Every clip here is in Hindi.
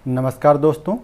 नमस्कार दोस्तों,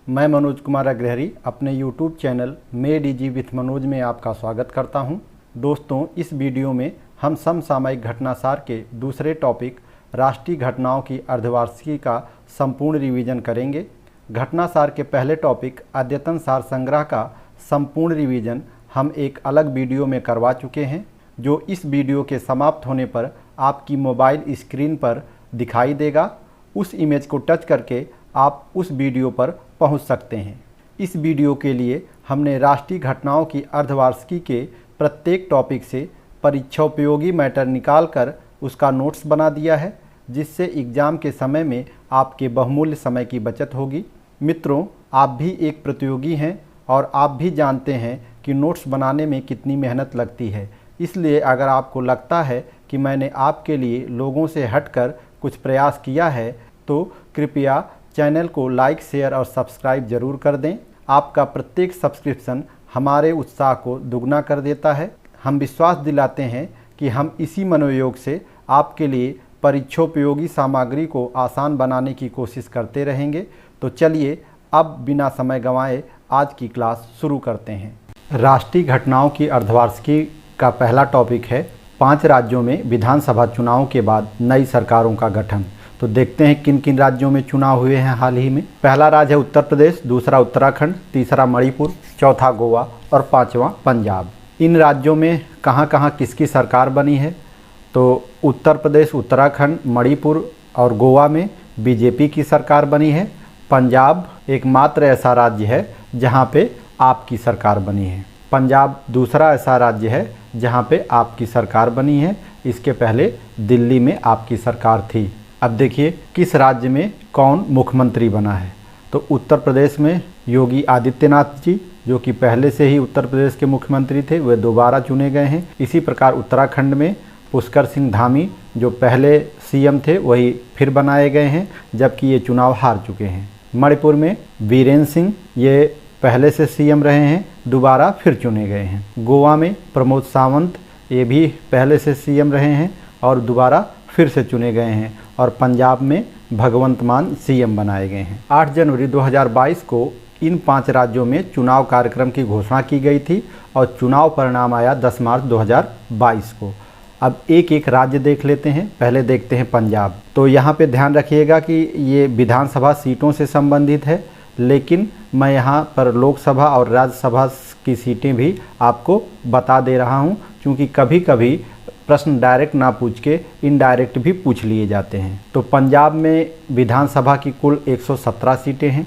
मैं मनोज कुमार अग्रहरी अपने YouTube channel made easy with Manoj में आपका स्वागत करता हूं। दोस्तों, इस वीडियो में हम समसामयिक घटनासार के दूसरे टॉपिक राष्ट्रीय घटनाओं की अर्धवार्षिकी का संपूर्ण रिवीजन करेंगे। घटनासार के पहले टॉपिक अद्यतन सार संग्रह का संपूर्ण रिवीजन हम एक अलग वीडियो में करवा चुके हैं, जो इस वीडियो के समाप्त होने पर आपकी मोबाइल स्क्रीन पर दिखाई देगा। उस इमेज को टच करके आप उस वीडियो पर पहुंच सकते हैं। इस वीडियो के लिए हमने राष्ट्रीय घटनाओं की अर्धवार्षिकी के प्रत्येक टॉपिक से परीक्षाोपयोगी मैटर निकालकर उसका नोट्स बना दिया है, जिससे एग्ज़ाम के समय में आपके बहुमूल्य समय की बचत होगी। मित्रों, आप भी एक प्रतियोगी हैं और आप भी जानते हैं कि नोट्स बनाने में कितनी मेहनत लगती है। इसलिए अगर आपको लगता है कि मैंने आपके लिए लोगों से हटकर कुछ प्रयास किया है, तो कृपया चैनल को लाइक, शेयर और सब्सक्राइब ज़रूर कर दें। आपका प्रत्येक सब्सक्रिप्शन हमारे उत्साह को दुगना कर देता है। हम विश्वास दिलाते हैं कि हम इसी मनोयोग से आपके लिए परीक्षोपयोगी सामग्री को आसान बनाने की कोशिश करते रहेंगे। तो चलिए अब बिना समय गंवाए आज की क्लास शुरू करते हैं। राष्ट्रीय घटनाओं की अर्धवार्षिकी का पहला टॉपिक है 5 राज्यों में विधानसभा चुनावों के बाद नई सरकारों का गठन। तो देखते हैं किन किन राज्यों में चुनाव हुए हैं हाल ही में। पहला राज्य है उत्तर प्रदेश, दूसरा उत्तराखंड, तीसरा मणिपुर, चौथा गोवा और पांचवा पंजाब। इन राज्यों में कहां कहां किसकी सरकार बनी है? तो उत्तर प्रदेश, उत्तराखंड, मणिपुर और गोवा में बीजेपी की सरकार बनी है। पंजाब एकमात्र ऐसा राज्य है जहां पे आपकी सरकार बनी है। पंजाब दूसरा ऐसा राज्य है जहां पे आपकी सरकार बनी है। इसके पहले दिल्ली में आपकी सरकार थी। अब देखिए किस राज्य में कौन मुख्यमंत्री बना है। तो उत्तर प्रदेश में योगी आदित्यनाथ जी, जो कि पहले से ही उत्तर प्रदेश के मुख्यमंत्री थे, वे दोबारा चुने गए हैं। इसी प्रकार उत्तराखंड में पुष्कर सिंह धामी, जो पहले सीएम थे, वही फिर बनाए गए हैं, जबकि ये चुनाव हार चुके हैं। मणिपुर में बीरेन सिंह, ये पहले से सीएम रहे हैं, दोबारा फिर चुने गए हैं। गोवा में प्रमोद सावंत, ये भी पहले से सीएम रहे हैं और दोबारा फिर से चुने गए हैं। और पंजाब में भगवंत मान सीएम बनाए गए हैं। 8 जनवरी 2022 को इन 5 राज्यों में चुनाव कार्यक्रम की घोषणा की गई थी और चुनाव परिणाम आया 10 मार्च 2022 को। अब एक एक राज्य देख लेते हैं। पहले देखते हैं पंजाब। तो यहाँ पे ध्यान रखिएगा कि ये विधानसभा सीटों से संबंधित है, लेकिन मैं यहाँ पर लोकसभा और राज्यसभा की सीटें भी आपको बता दे रहा हूँ, क्योंकि कभी कभी प्रश्न डायरेक्ट ना पूछ के इनडायरेक्ट भी पूछ लिए जाते हैं। तो पंजाब में विधानसभा की कुल 117 सीटें हैं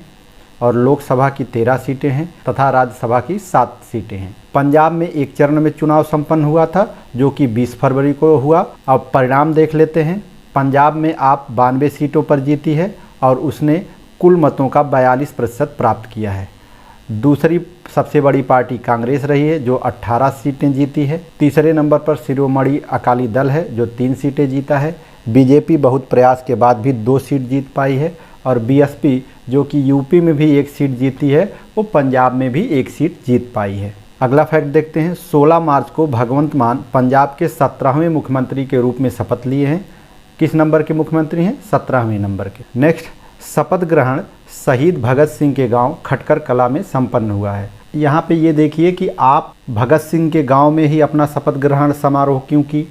और लोकसभा की 13 सीटें हैं तथा राज्यसभा की 7 सीटें हैं। पंजाब में एक चरण में चुनाव संपन्न हुआ था, जो कि 20 फरवरी को हुआ। अब परिणाम देख लेते हैं। पंजाब में आप 92 सीटों पर जीती है और उसने कुल मतों का 42% प्राप्त किया है। दूसरी सबसे बड़ी पार्टी कांग्रेस रही है, जो 18 सीटें जीती है। तीसरे नंबर पर शिरोमणि अकाली दल है, जो 3 सीटें जीता है। बीजेपी बहुत प्रयास के बाद भी 2 सीट जीत पाई है और बीएसपी, जो कि यूपी में भी 1 सीट जीती है, वो पंजाब में भी 1 सीट जीत पाई है। अगला फैक्ट देखते हैं। 16 मार्च को भगवंत मान पंजाब के 17वें मुख्यमंत्री के रूप में शपथ लिए हैं। किस नंबर के मुख्यमंत्री हैं? 17वें नंबर के। नेक्स्ट, शपथ ग्रहण शहीद भगत सिंह के गांव खटकर कला में संपन्न हुआ है। यहाँ पे ये देखिए कि आप भगत सिंह के गांव में ही अपना शपथ ग्रहण समारोह क्यों की?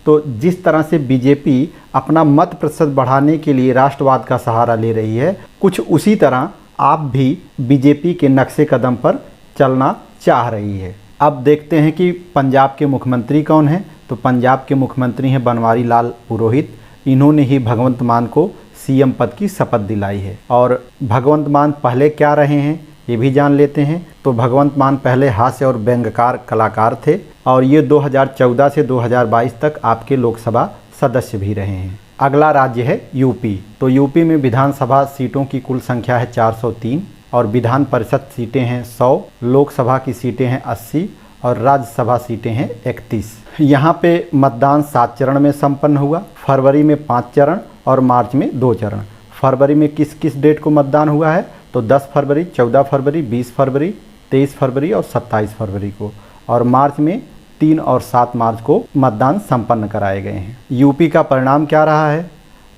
तो जिस तरह से बीजेपी अपना मत प्रतिशत बढ़ाने के लिए राष्ट्रवाद का सहारा ले रही है, कुछ उसी तरह आप भी बीजेपी के नक्शे कदम पर चलना चाह रही है। अब देखते हैं कि पंजाब के मुख्यमंत्री कौन हैं। तो पंजाब के मुख्यमंत्री हैं बनवारी लाल पुरोहित। इन्होंने ही भगवंत मान को सीएम पद की शपथ दिलाई है। और भगवंत मान पहले क्या रहे हैं ये भी जान लेते हैं। तो भगवंत मान पहले हास्य और व्यंग्यकार कलाकार थे और ये 2014 से 2022 तक आपके लोकसभा सदस्य भी रहे हैं। अगला राज्य है यूपी। तो यूपी में विधानसभा सीटों की कुल संख्या है 403 और विधान परिषद सीटें हैं 100, लोकसभा की सीटें हैं 80 और राज्यसभा सीटें हैं 31। यहाँ पे मतदान 7 चरण में संपन्न हुआ। फरवरी में 5 चरण और मार्च में 2 चरण। फरवरी में किस किस डेट को मतदान हुआ है? तो 10 फरवरी, 14 फरवरी, 20 फरवरी, 23 फरवरी और 27 फरवरी को। और मार्च में 3 और 7 मार्च को मतदान संपन्न कराए गए हैं। यूपी का परिणाम क्या रहा है?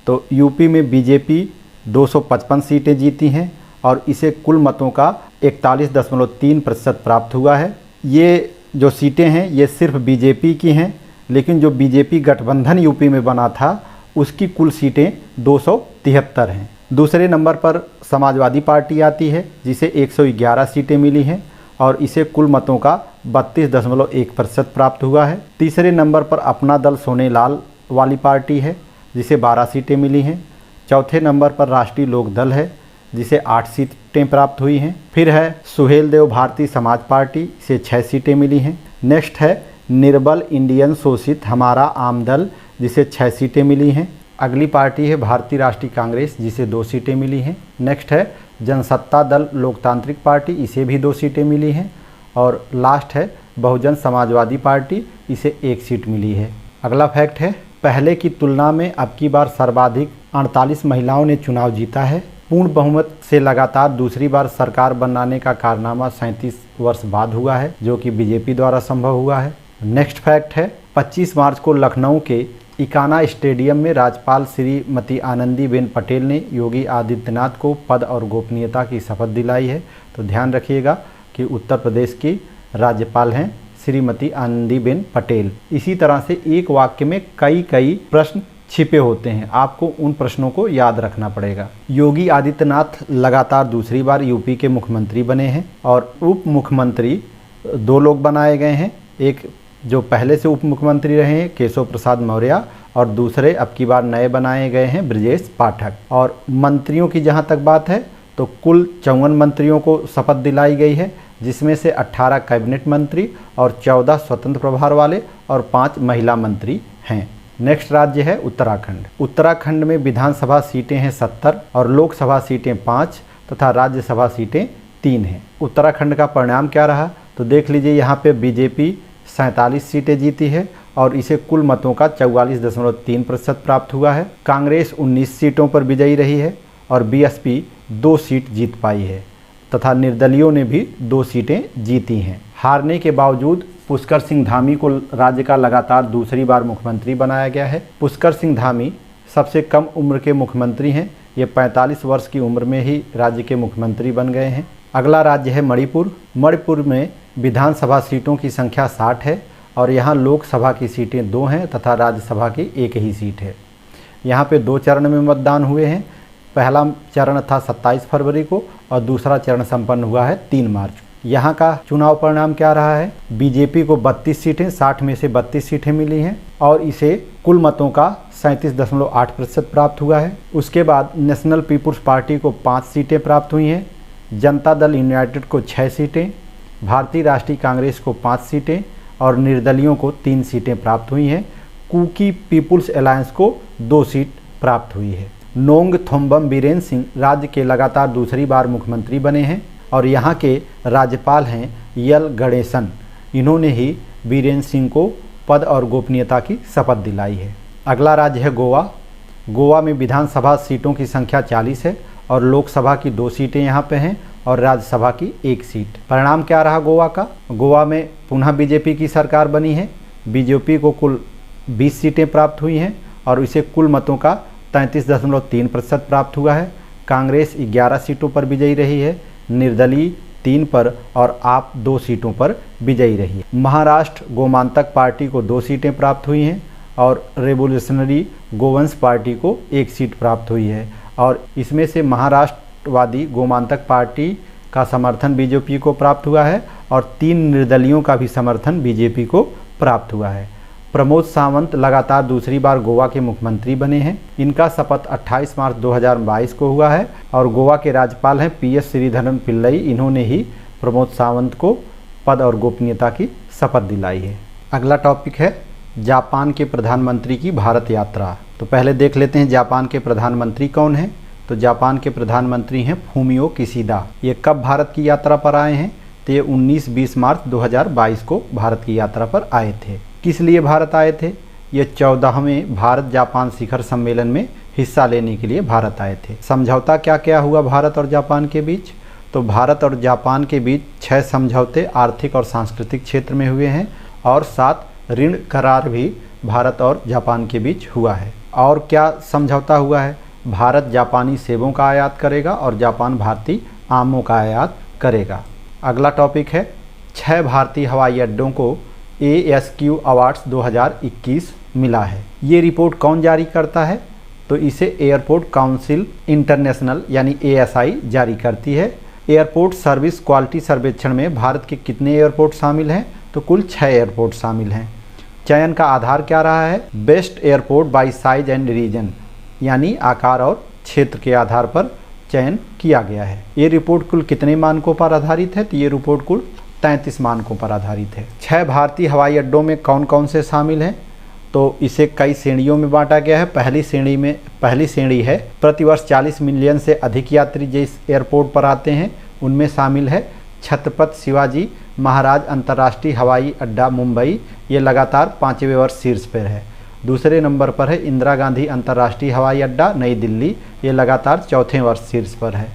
तो यूपी में बीजेपी 255 सीटें जीती हैं और इसे कुल मतों का 41.3% प्राप्त हुआ है। ये जो सीटें हैं ये सिर्फ बीजेपी की हैं, लेकिन जो बीजेपी गठबंधन यूपी में बना था उसकी कुल सीटें 273 हैं। दूसरे नंबर पर समाजवादी पार्टी आती है जिसे 111 सीटें मिली हैं और इसे कुल मतों का 32.1% प्राप्त हुआ है। तीसरे नंबर पर अपना दल सोनेलाल वाली पार्टी है जिसे 12 सीटें मिली हैं। चौथे नंबर पर राष्ट्रीय लोक दल है जिसे 8 सीटें प्राप्त हुई हैं। फिर है सुहेल देव भारतीय समाज पार्टी, इसे 6 सीटें मिली हैं। नेक्स्ट है निर्बल इंडियन शोषित हमारा आम दल जिसे 6 सीटें मिली हैं। अगली पार्टी है भारतीय राष्ट्रीय कांग्रेस जिसे 2 सीटें मिली हैं। नेक्स्ट है जनसत्ता दल लोकतांत्रिक पार्टी, इसे भी 2 सीटें मिली हैं। और लास्ट है बहुजन समाजवादी पार्टी, इसे 1 सीट मिली है। अगला फैक्ट है पहले की तुलना में अब की बार सर्वाधिक 48 महिलाओं ने चुनाव जीता है। पूर्ण बहुमत से लगातार दूसरी बार सरकार बनाने का कारनामा 37 वर्ष बाद हुआ है, जो कि बीजेपी द्वारा संभव हुआ है। नेक्स्ट फैक्ट है 25 मार्च को लखनऊ के इकाना स्टेडियम में राज्यपाल श्रीमती आनंदीबेन पटेल ने योगी आदित्यनाथ को पद और गोपनीयता की शपथ दिलाई है। तो ध्यान रखिएगा कि उत्तर प्रदेश की राज्यपाल हैं श्रीमती आनंदीबेन पटेल। इसी तरह से एक वाक्य में कई प्रश्न छिपे होते हैं, आपको उन प्रश्नों को याद रखना पड़ेगा। योगी आदित्यनाथ लगातार दूसरी बार यूपी के मुख्यमंत्री बने हैं और उप मुख्यमंत्री 2 लोग बनाए गए हैं। एक जो पहले से उप मुख्यमंत्री रहे हैं केशव प्रसाद मौर्य और दूसरे अब की बार नए बनाए गए हैं ब्रजेश पाठक। और मंत्रियों की जहां तक बात है तो कुल 54 मंत्रियों को शपथ दिलाई गई है, जिसमें से 18 कैबिनेट मंत्री और 14 स्वतंत्र प्रभार वाले और 5 महिला मंत्री हैं। नेक्स्ट राज्य है उत्तराखंड। उत्तराखंड में विधानसभा सीटें हैं 70 और लोकसभा सीटें 5 तथा राज्यसभा सीटें 3 हैं। उत्तराखंड का परिणाम क्या रहा तो देख लीजिए, यहाँ पे बीजेपी 47 सीटें जीती है और इसे कुल मतों का 44.3% प्राप्त हुआ है। कांग्रेस 19 सीटों पर विजयी रही है और बीएसपी 2 सीट जीत पाई है तथा निर्दलियों ने भी 2 सीटें जीती हैं। हारने के बावजूद पुष्कर सिंह धामी को राज्य का लगातार दूसरी बार मुख्यमंत्री बनाया गया है। पुष्कर सिंह धामी सबसे कम उम्र के मुख्यमंत्री हैं, ये 45 वर्ष की उम्र में ही राज्य के मुख्यमंत्री बन गए हैं। अगला राज्य है मणिपुर। मणिपुर में विधानसभा सीटों की संख्या 60 है और यहाँ लोकसभा की सीटें 2 हैं तथा राज्यसभा की 1 ही सीट है। यहाँ पे 2 चरण में मतदान हुए हैं। पहला चरण था 27 फरवरी को और दूसरा चरण संपन्न हुआ है 3 मार्च को। यहाँ का चुनाव परिणाम क्या रहा है, बीजेपी को 32 सीटें 60 में से 32 सीटें मिली हैं और इसे कुल मतों का 37.8% प्राप्त हुआ है। उसके बाद नेशनल पीपुल्स पार्टी को 5 सीटें प्राप्त हुई हैं, जनता दल यूनाइटेड को 6 सीटें, भारतीय राष्ट्रीय कांग्रेस को 5 सीटें और निर्दलियों को 3 सीटें प्राप्त हुई हैं। कुकी पीपुल्स अलायंस को 2 सीट प्राप्त हुई है। नोंगथोम्बम बीरेन सिंह राज्य के लगातार दूसरी बार मुख्यमंत्री बने हैं और यहाँ के राज्यपाल हैं यल गणेशन। इन्होंने ही बीरेन सिंह को पद और गोपनीयता की शपथ दिलाई है। अगला राज्य है गोवा। गोवा में विधानसभा सीटों की संख्या 40 है और लोकसभा की 2 सीटें यहाँ पे हैं और राज्यसभा की 1 सीट। परिणाम क्या रहा गोवा का, गोवा में पुनः बीजेपी की सरकार बनी है। बीजेपी को कुल 20 सीटें प्राप्त हुई हैं और इसे कुल मतों का 33.3% प्राप्त हुआ है। कांग्रेस 11 सीटों पर विजयी रही है, निर्दलीय 3 पर और आप 2 सीटों पर विजयी रही है। महाराष्ट्र गोमांतक पार्टी को 2 सीटें प्राप्त हुई हैं और रेवोल्यूशनरी गोवंश पार्टी को 1 सीट प्राप्त हुई है और इसमें से महाराष्ट्रवादी गोमांतक पार्टी का समर्थन बीजेपी को प्राप्त हुआ है और 3 निर्दलियों का भी समर्थन बीजेपी को प्राप्त हुआ है। प्रमोद सावंत लगातार दूसरी बार गोवा के मुख्यमंत्री बने हैं। इनका शपथ 28 मार्च 2022 को हुआ है और गोवा के राज्यपाल हैं PS श्रीधरन पिल्लई। इन्होंने ही प्रमोद सावंत को पद और गोपनीयता की शपथ दिलाई है। अगला टॉपिक है जापान के प्रधानमंत्री की भारत यात्रा। तो पहले देख लेते हैं जापान के प्रधानमंत्री कौन हैं। तो जापान के प्रधानमंत्री हैं फूमियो किशिदा। ये कब भारत की यात्रा पर आए हैं तो ये 19-20 मार्च 2022 को भारत की यात्रा पर आए थे। किस लिए भारत आए थे, ये 14वें भारत जापान शिखर सम्मेलन में हिस्सा लेने के लिए भारत आए थे। समझौता क्या क्या हुआ भारत और जापान के बीच, तो भारत और जापान के बीच 6 समझौते आर्थिक और सांस्कृतिक क्षेत्र में हुए हैं और 7 ऋण करार भी भारत और जापान के बीच हुआ है। और क्या समझौता हुआ है, भारत जापानी सेबों का आयात करेगा और जापान भारतीय आमों का आयात करेगा। अगला टॉपिक है 6 भारतीय हवाई अड्डों को ASQ अवार्ड्स 2021 मिला है। ये रिपोर्ट कौन जारी करता है? तो इसे एयरपोर्ट काउंसिल इंटरनेशनल यानी ASI जारी करती है। एयरपोर्ट सर्विस क्वालिटी सर्वेक्षण में भारत के कितने एयरपोर्ट शामिल हैं? तो कुल 6 एयरपोर्ट शामिल हैं। चयन का आधार क्या रहा है? Best airport by size and region, यानी आकार और क्षेत्र के आधार पर चयन किया गया है। ये रिपोर्ट कुल कितने मानकों पर आधारित है? तो ये रिपोर्ट कुल 33 मानकों पर आधारित है। 6 भारतीय हवाई अड्डों में कौन कौन से शामिल हैं? तो इसे कई श्रेणियों में बांटा गया है। पहली श्रेणी है प्रतिवर्ष 40 मिलियन से अधिक यात्री जिस एयरपोर्ट पर आते हैं उनमें शामिल है छत्रपति शिवाजी महाराज अंतर्राष्ट्रीय हवाई अड्डा मुंबई, ये लगातार 5वें वर्ष शीर्ष पर है। दूसरे नंबर पर है इंदिरा गांधी अंतर्राष्ट्रीय हवाई अड्डा नई दिल्ली, ये लगातार 4वें वर्ष शीर्ष पर है।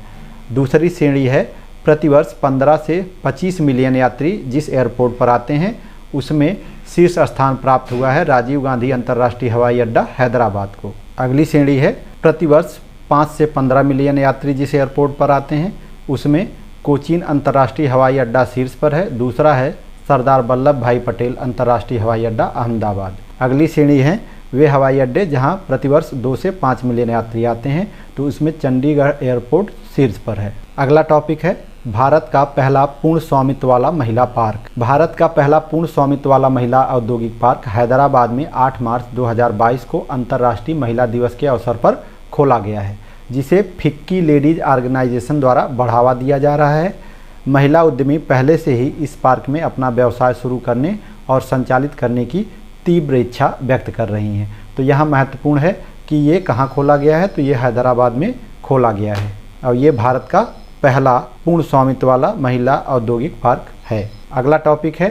दूसरी श्रेणी है प्रतिवर्ष 15 से 25 मिलियन यात्री जिस एयरपोर्ट पर आते हैं उसमें शीर्ष स्थान प्राप्त हुआ है राजीव गांधी अंतर्राष्ट्रीय हवाई अड्डा हैदराबाद को। अगली श्रेणी है प्रतिवर्ष 5 से 15 मिलियन यात्री जिस एयरपोर्ट पर आते हैं उसमें कोचीन अंतर्राष्ट्रीय हवाई अड्डा शीर्ष पर है। दूसरा है सरदार वल्लभ भाई पटेल अंतर्राष्ट्रीय हवाई अड्डा अहमदाबाद। अगली श्रेणी है वे हवाई अड्डे जहां प्रतिवर्ष 2 से 5 मिलियन यात्री आते हैं, तो उसमें चंडीगढ़ एयरपोर्ट शीर्ष पर है। अगला टॉपिक है भारत का पहला पूर्ण स्वामित्व वाला महिला पार्क। भारत का पहला पूर्ण स्वामित्व वाला महिला औद्योगिक पार्क हैदराबाद में 8 मार्च 2022 को अंतर्राष्ट्रीय महिला दिवस के अवसर पर खोला गया है, जिसे फिक्की लेडीज ऑर्गेनाइजेशन द्वारा बढ़ावा दिया जा रहा है। महिला उद्यमी पहले से ही इस पार्क में अपना व्यवसाय शुरू करने और संचालित करने की तीव्र इच्छा व्यक्त कर रही हैं। तो यहाँ महत्वपूर्ण है कि ये कहाँ खोला गया है? तो ये हैदराबाद में खोला गया है और ये भारत का पहला पूर्ण स्वामित्व वाला महिला औद्योगिक पार्क है। अगला टॉपिक है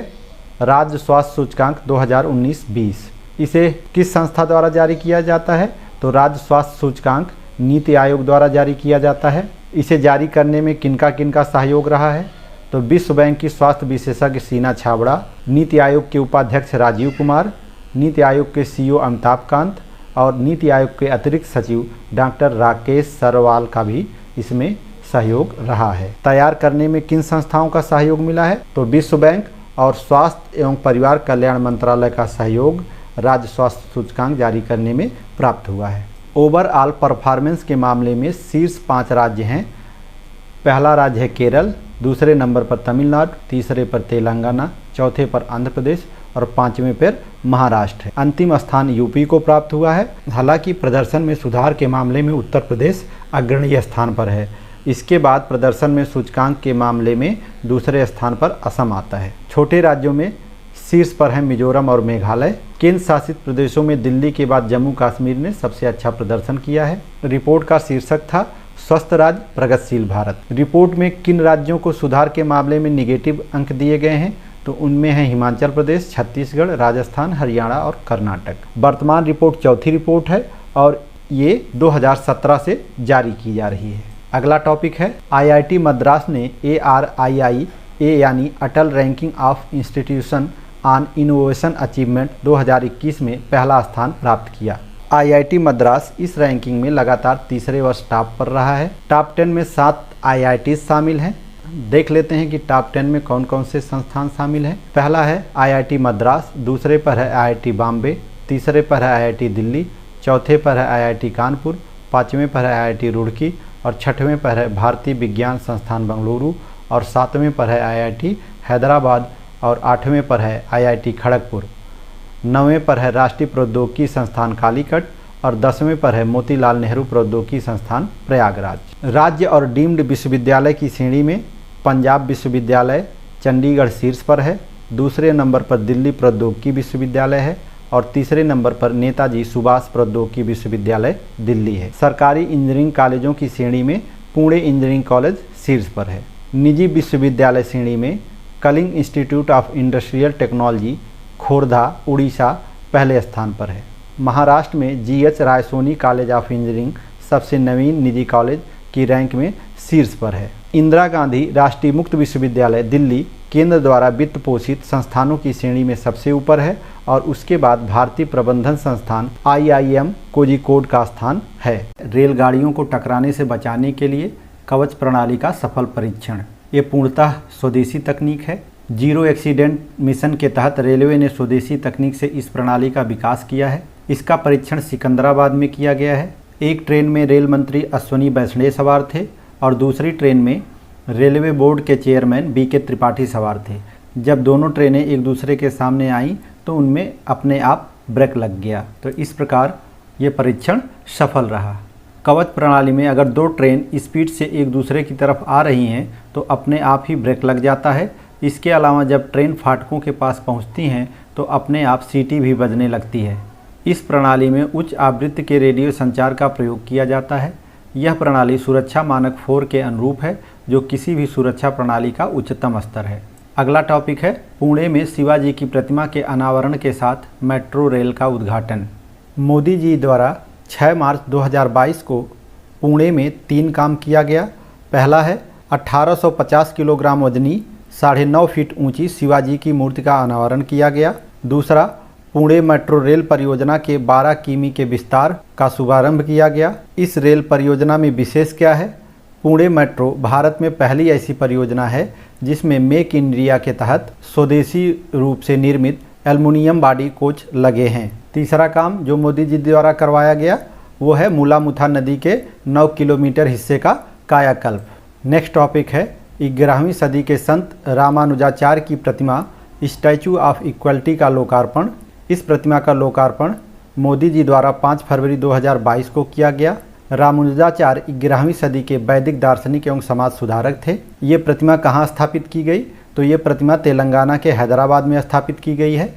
राज्य स्वास्थ्य सूचकांक 2019-20। इसे किस संस्था द्वारा जारी किया जाता है? तो राज्य स्वास्थ्य सूचकांक नीति आयोग द्वारा जारी किया जाता है। इसे जारी करने में किनका सहयोग रहा है? तो विश्व बैंक की स्वास्थ्य विशेषज्ञ सीना छाबड़ा, नीति आयोग के उपाध्यक्ष राजीव कुमार, नीति आयोग के CEO अमिताभ कांत और नीति आयोग के अतिरिक्त सचिव डॉक्टर राकेश सरवाल का भी इसमें सहयोग रहा है। तैयार करने में किन संस्थाओं का सहयोग मिला है? तो विश्व बैंक और स्वास्थ्य एवं परिवार कल्याण मंत्रालय का सहयोग राज्य स्वास्थ्य सूचकांक जारी करने में प्राप्त हुआ है। ओवरऑल परफॉर्मेंस के मामले में शीर्ष 5 राज्य हैं। पहला राज्य है केरल, दूसरे नंबर पर तमिलनाडु, तीसरे पर तेलंगाना, चौथे पर आंध्र प्रदेश और 5वें पर महाराष्ट्र है। अंतिम स्थान यूपी को प्राप्त हुआ है। हालांकि प्रदर्शन में सुधार के मामले में उत्तर प्रदेश अग्रणी स्थान पर है। इसके बाद प्रदर्शन में सूचकांक के मामले में दूसरे स्थान पर असम आता है। छोटे राज्यों में शीर्ष पर है मिजोरम और मेघालय। केंद्र शासित प्रदेशों में दिल्ली के बाद जम्मू कश्मीर ने सबसे अच्छा प्रदर्शन किया है। रिपोर्ट का शीर्षक था स्वस्थ राज्य प्रगतिशील भारत। रिपोर्ट में किन राज्यों को सुधार के मामले में निगेटिव अंक दिए गए हैं? तो उनमें है हिमाचल प्रदेश, छत्तीसगढ़, राजस्थान, हरियाणा और कर्नाटक। वर्तमान रिपोर्ट चौथी रिपोर्ट है और ये 2017 से जारी की जा रही है। अगला टॉपिक है IIT मद्रास ने ARIIA यानी Atal ranking of institution on innovation achievement 2021 में पहला स्थान प्राप्त किया। IIT मद्रास इस रैंकिंग में लगातार तीसरे वर्ष टॉप पर रहा है। टॉप 10 में 7 IIT शामिल हैं। देख लेते हैं कि टॉप 10 में कौन कौन से संस्थान शामिल हैं। पहला है IIT मद्रास, दूसरे पर है IIT बॉम्बे, तीसरे पर है IIT दिल्ली, चौथे पर है IIT कानपुर, 5वें पर है IIT रुड़की और 6वें पर है भारतीय विज्ञान संस्थान बेंगलुरु और 7वें पर है IIT हैदराबाद और 8वें पर है IIT खड़गपुर, 9वें पर है राष्ट्रीय प्रौद्योगिकी संस्थान कालीकट और 10वें पर है मोतीलाल नेहरू प्रौद्योगिकी संस्थान प्रयागराज। राज्य और डीम्ड विश्वविद्यालय की श्रेणी में पंजाब विश्वविद्यालय चंडीगढ़ शीर्ष पर है, दूसरे नंबर पर दिल्ली प्रौद्योगिकी विश्वविद्यालय है और तीसरे नंबर पर नेताजी सुभाष प्रौद्योगिकी विश्वविद्यालय दिल्ली है। सरकारी इंजीनियरिंग कॉलेजों की श्रेणी में पुणे इंजीनियरिंग कॉलेज शीर्ष पर है। निजी विश्वविद्यालय श्रेणी में Kalinga institute of industrial technology Khordha Orissa पहले स्थान पर है। महाराष्ट्र में GH Raisoni college of engineering सबसे नवीन निजी कॉलेज की रैंक में शीर्ष पर है। इंदिरा गांधी राष्ट्रीय मुक्त विश्वविद्यालय दिल्ली केंद्र द्वारा वित्त पोषित संस्थानों की श्रेणी में सबसे ऊपर है और उसके बाद भारतीय प्रबंधन संस्थान IIM कोझिकोड का स्थान है। रेलगाड़ियों को टकराने से बचाने के लिए कवच प्रणाली का सफल परीक्षण। ये पूर्णतः स्वदेशी तकनीक है। जीरो एक्सीडेंट मिशन के तहत रेलवे ने स्वदेशी तकनीक से इस प्रणाली का विकास किया है। इसका परीक्षण सिकंदराबाद में किया गया है। एक ट्रेन में रेल मंत्री अश्विनी वैष्णव सवार थे और दूसरी ट्रेन में रेलवे बोर्ड के चेयरमैन BK त्रिपाठी सवार थे। जब दोनों ट्रेनें एक दूसरे के सामने आईं तो उनमें अपने आप ब्रेक लग गया। तो इस प्रकार ये परीक्षण सफल रहा। कवच प्रणाली में अगर दो ट्रेन स्पीड से एक दूसरे की तरफ आ रही हैं तो अपने आप ही ब्रेक लग जाता है। इसके अलावा जब ट्रेन फाटकों के पास पहुंचती हैं तो अपने आप सीटी भी बजने लगती है। इस प्रणाली में उच्च आवृत्ति के रेडियो संचार का प्रयोग किया जाता है। यह प्रणाली सुरक्षा मानक 4 के अनुरूप है, जो किसी भी सुरक्षा प्रणाली का उच्चतम स्तर है। अगला टॉपिक है पुणे में शिवाजी की प्रतिमा के अनावरण के साथ मेट्रो रेल का उद्घाटन। मोदी जी द्वारा 6 मार्च 2022 को पुणे में 3 काम किया गया। पहला है 1850 किलोग्राम वजनी 9.5 फीट ऊंची शिवाजी की मूर्ति का अनावरण किया गया। दूसरा, पुणे मेट्रो रेल परियोजना के 12 किमी के विस्तार का शुभारंभ किया गया। इस रेल परियोजना में विशेष क्या है? पुणे मेट्रो भारत में पहली ऐसी परियोजना है जिसमें मेक इन इंडिया के तहत स्वदेशी रूप से निर्मित एल्युमिनियम बॉडी कोच लगे हैं। तीसरा काम जो मोदी जी द्वारा करवाया गया वो है मूलामुथा नदी के 9 किलोमीटर हिस्से का कायाकल्प। नेक्स्ट टॉपिक है 11वीं सदी के संत रामानुजाचार्य की प्रतिमा स्टैचू ऑफ इक्वलिटी का लोकार्पण। इस प्रतिमा का लोकार्पण मोदी जी द्वारा 5 फरवरी 2022 को किया गया। रामानुजाचार्य 11वीं सदी के वैदिक दार्शनिक एवं समाज सुधारक थे। ये प्रतिमा कहाँ स्थापित की गई? तो ये प्रतिमा तेलंगाना के हैदराबाद में स्थापित की गई है।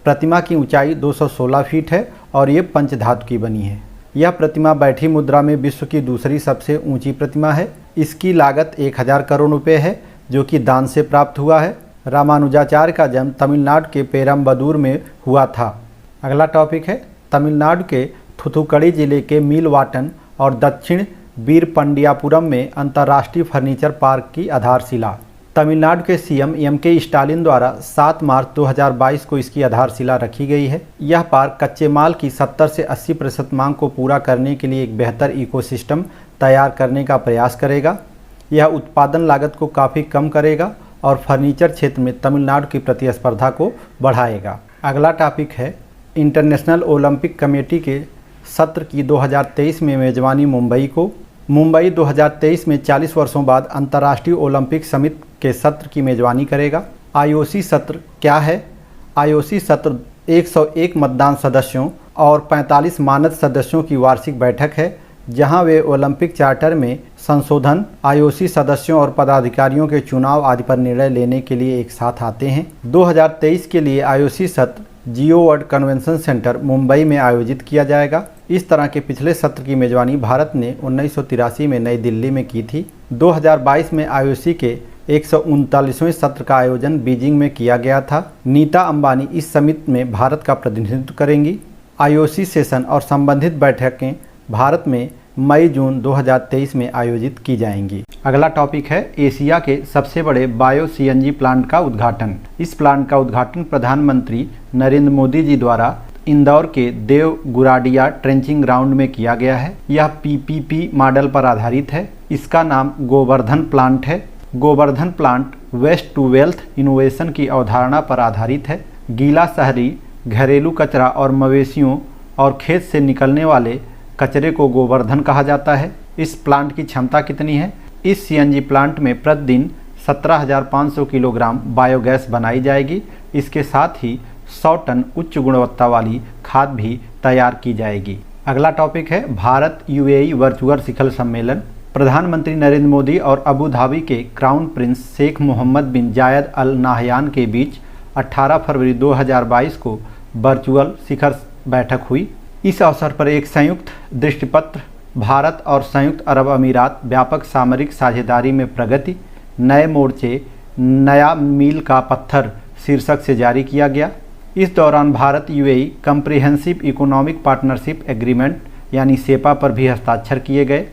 प्रतिमा की ऊंचाई 216 फीट है और ये पंचधातु की बनी है। यह प्रतिमा बैठी मुद्रा में विश्व की दूसरी सबसे ऊंची प्रतिमा है। इसकी लागत 1000 करोड़ रुपये है, जो कि दान से प्राप्त हुआ है। रामानुजाचार्य का जन्म तमिलनाडु के पेरम्बदूर में हुआ था। अगला टॉपिक है तमिलनाडु के थुथुकड़ी जिले के मीलवाटन और दक्षिण वीरपंडियापुरम में अंतर्राष्ट्रीय फर्नीचर पार्क की आधारशिला। तमिलनाडु के CM MK स्टालिन द्वारा 7 मार्च 2022 को इसकी आधारशिला रखी गई है। यह पार्क कच्चे माल की 70 से 80% मांग को पूरा करने के लिए एक बेहतर इकोसिस्टम तैयार करने का प्रयास करेगा। यह उत्पादन लागत को काफ़ी कम करेगा और फर्नीचर क्षेत्र में तमिलनाडु की प्रतिस्पर्धा को बढ़ाएगा। अगला टॉपिक है इंटरनेशनल ओलंपिक कमेटी के सत्र की 2023 में मेजबानी मुंबई को। मुंबई 2023 में 40 वर्षों बाद अंतर्राष्ट्रीय ओलंपिक समिति के सत्र की मेजबानी करेगा। IOC सत्र क्या है? IOC सत्र 101 मतदान सदस्यों और 45 मानद सदस्यों की वार्षिक बैठक है, जहां वे ओलंपिक चार्टर में संशोधन, IOC सदस्यों और पदाधिकारियों के चुनाव आदि पर निर्णय लेने के लिए एक साथ आते हैं। 2023 के लिए IOC सत्र जियो वर्ल्ड कन्वेंशन सेंटर मुंबई में आयोजित किया जाएगा। इस तरह के पिछले सत्र की मेजबानी भारत ने 1983 में नई दिल्ली में की थी। 2022 में IOC के 139वें सत्र का आयोजन बीजिंग में किया गया था। नीता अंबानी इस समिति में भारत का प्रतिनिधित्व करेंगी। IOC सेशन और संबंधित बैठकें भारत में मई-जून 2023 में आयोजित की जाएंगी। अगला टॉपिक है एशिया के सबसे बड़े बायो CNG प्लांट का उद्घाटन। इस प्लांट का उद्घाटन प्रधानमंत्री नरेंद्र मोदी जी द्वारा इंदौर के देव गुराडिया ट्रेंचिंग ग्राउंड में किया गया है। यह PPP मॉडल पर आधारित है। इसका नाम गोवर्धन प्लांट है। Govardhan plant waste to wealth innovation की अवधारणा पर आधारित है। गीला शहरी घरेलू कचरा और मवेशियों और खेत से निकलने वाले कचरे को गोवर्धन कहा जाता है। इस प्लांट की क्षमता कितनी है? इस CNG प्लांट में प्रतिदिन 17,500 किलोग्राम बायोगैस बनाई जाएगी। इसके साथ ही 100 टन उच्च गुणवत्ता वाली खाद भी तैयार की जाएगी। अगला टॉपिक है भारत UAE वर्चुअल शिखर सम्मेलन। प्रधानमंत्री नरेंद्र मोदी और अबू धाबी के क्राउन प्रिंस शेख मोहम्मद बिन जायद अल नाहयान के बीच 18 फरवरी 2022 को वर्चुअल शिखर बैठक हुई। इस अवसर पर एक संयुक्त दृष्टिपत्र भारत और संयुक्त अरब अमीरात व्यापक सामरिक साझेदारी में प्रगति, नए मोर्चे, नया मील का पत्थर शीर्षक से जारी किया गया। इस दौरान Bharat UAE comprehensive economic partnership agreement यानी सेपा पर भी हस्ताक्षर किए गए।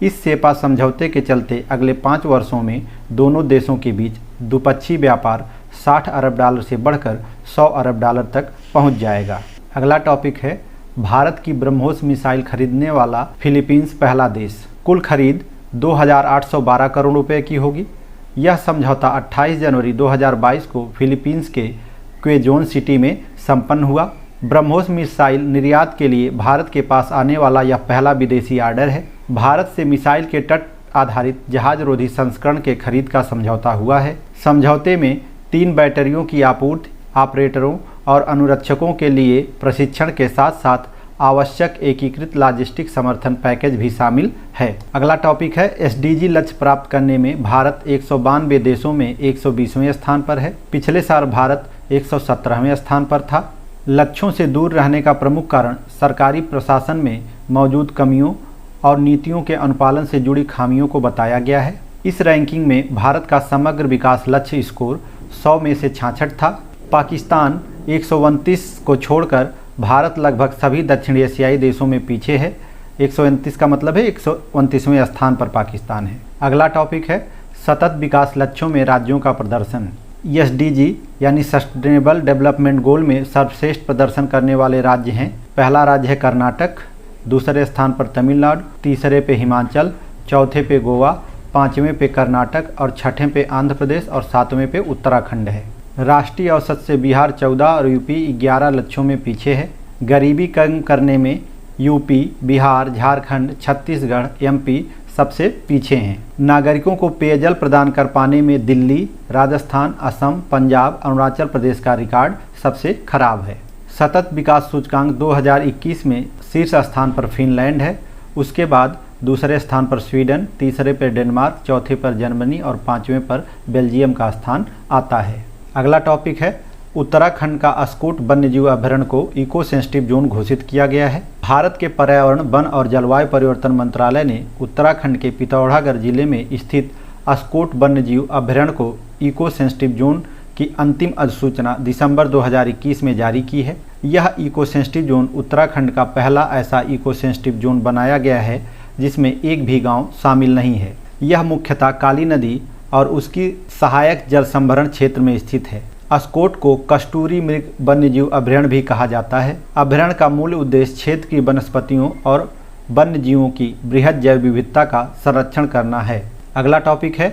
इस सेपा समझौते के चलते अगले 5 वर्षों में दोनों देशों के बीच द्विपक्षीय व्यापार 60 अरब डॉलर से बढ़कर 100 अरब डॉलर तक पहुंच जाएगा। अगला टॉपिक है भारत की ब्रह्मोस मिसाइल खरीदने वाला फिलीपींस पहला देश। कुल खरीद 2,812 करोड़ रुपए की होगी। यह समझौता 28 जनवरी 2022 को फिलीपींस के क्वेजोन सिटी में संपन्न हुआ। ब्रह्मोस मिसाइल निर्यात के लिए भारत के पास आने वाला यह पहला विदेशी ऑर्डर है। भारत से मिसाइल के तट आधारित जहाज रोधी संस्करण के खरीद का समझौता हुआ है। समझौते में 3 बैटरियों की आपूर्ति, ऑपरेटरों और अनुरक्षकों के लिए प्रशिक्षण के साथ साथ आवश्यक एकीकृत लॉजिस्टिक समर्थन पैकेज भी शामिल है। अगला टॉपिक है एसडीजी लक्ष्य प्राप्त करने में भारत 192 देशों में 120वें स्थान पर है। पिछले साल भारत 117वें स्थान पर था। लक्ष्यों से दूर रहने का प्रमुख कारण सरकारी प्रशासन में मौजूद कमियों और नीतियों के अनुपालन से जुड़ी खामियों को बताया गया है। इस रैंकिंग में भारत का समग्र विकास लक्ष्य स्कोर 100 में से 66 था। पाकिस्तान 129 को छोड़कर भारत लगभग सभी दक्षिण एशियाई देशों में पीछे है। 129 का मतलब है 129वें स्थान पर पाकिस्तान है। अगला टॉपिक है सतत विकास लक्ष्यों में राज्यों का प्रदर्शन। एसडीजी यानी सस्टेनेबल डेवलपमेंट गोल में सर्वश्रेष्ठ प्रदर्शन करने वाले राज्य हैं। पहला राज्य है कर्नाटक, दूसरे स्थान पर तमिलनाडु, तीसरे पे हिमाचल, चौथे पे गोवा, 5वें पे कर्नाटक और 6ठे पे आंध्र प्रदेश और 7वें पे उत्तराखंड है। राष्ट्रीय औसत से बिहार 14 और यूपी 11 लक्ष्यों में पीछे है। गरीबी कम करने में यूपी, बिहार, झारखंड, छत्तीसगढ़, एमपी सबसे पीछे हैं। नागरिकों को पेयजल प्रदान कर पाने में दिल्ली, राजस्थान, असम, पंजाब, अरुणाचल प्रदेश का रिकॉर्ड सबसे खराब है। सतत विकास सूचकांक 2021 में शीर्ष स्थान पर फिनलैंड है। उसके बाद दूसरे स्थान पर स्वीडन, तीसरे पर डेनमार्क, चौथे पर जर्मनी और 5वें पर बेल्जियम का स्थान आता है। अगला टॉपिक है उत्तराखंड का अस्कोट वन्यजीव अभयारण्य को इको सेंसिटिव जोन घोषित किया गया है। भारत के पर्यावरण, वन और जलवायु परिवर्तन मंत्रालय ने उत्तराखंड के पिथौरागढ़ जिले में स्थित अस्कोट वन्यजीव अभयारण्य को इको सेंसिटिव जोन की अंतिम अधिसूचना दिसंबर 2021 में जारी की है। यह इको सेंसिटिव जोन उत्तराखंड का पहला ऐसा इको सेंसिटिव जोन बनाया गया है जिसमें एक भी गाँव शामिल नहीं है। यह मुख्यतः काली नदी और उसकी सहायक जल संभरण क्षेत्र में स्थित है। अस्कोट को कस्तूरी मृग वन्यजीव अभयारण्य भी कहा जाता है। अभयारण्य का मूल उद्देश्य क्षेत्र की वनस्पतियों और वन्यजीवों की बृहद जैव विविधता का संरक्षण करना है। अगला टॉपिक है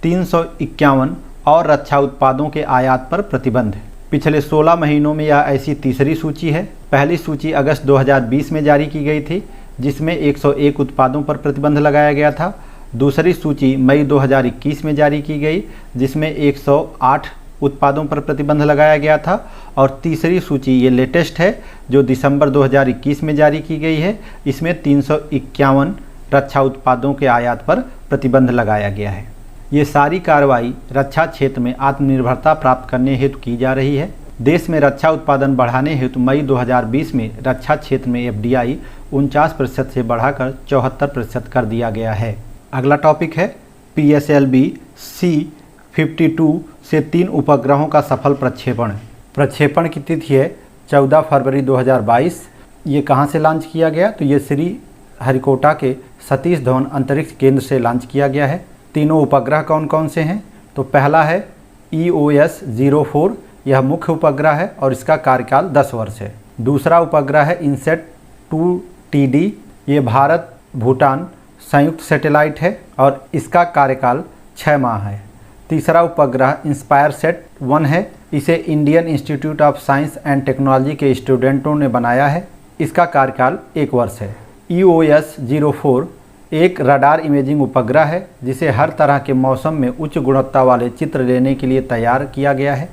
351 और रक्षा उत्पादों के आयात पर प्रतिबंध। पिछले 16 महीनों में यह ऐसी तीसरी सूची है। पहली सूची अगस्त 2020 में जारी की गई थी जिसमें 101 उत्पादों पर प्रतिबंध लगाया गया था। दूसरी सूची मई 2021 में जारी की गई जिसमें 108 उत्पादों पर प्रतिबंध लगाया गया था और तीसरी सूची ये लेटेस्ट है जो दिसंबर 2021 में जारी की गई है। इसमें 351 रक्षा उत्पादों के आयात पर प्रतिबंध लगाया गया है। ये सारी कार्रवाई रक्षा क्षेत्र में आत्मनिर्भरता प्राप्त करने हेतु की जा रही है। देश में रक्षा उत्पादन बढ़ाने हेतु मई 2020 में रक्षा क्षेत्र में FDI 49% से बढ़ाकर 74% कर दिया गया है। अगला टॉपिक है PSLV C-52 से 3 उपग्रहों का सफल प्रक्षेपण। प्रक्षेपण की तिथि है 14 फरवरी 2022। ये कहाँ से लॉन्च किया गया? तो ये श्री हरिकोटा के सतीश धवन अंतरिक्ष केंद्र से लॉन्च किया गया है। तीनों उपग्रह कौन कौन से हैं? तो पहला है EOS-04, यह मुख्य उपग्रह है और इसका कार्यकाल 10 वर्ष है। दूसरा उपग्रह है INSAT-2TD, ये भारत भूटान संयुक्त सैटेलाइट है और इसका कार्यकाल 6 माह है। तीसरा उपग्रह INSPIRESAT-1 है, इसे Indian institute of science and technology के स्टूडेंटों ने बनाया है, इसका कार्यकाल 1 वर्ष है। EOS-04 एक रडार इमेजिंग उपग्रह है जिसे हर तरह के मौसम में उच्च गुणवत्ता वाले चित्र लेने के लिए तैयार किया गया है।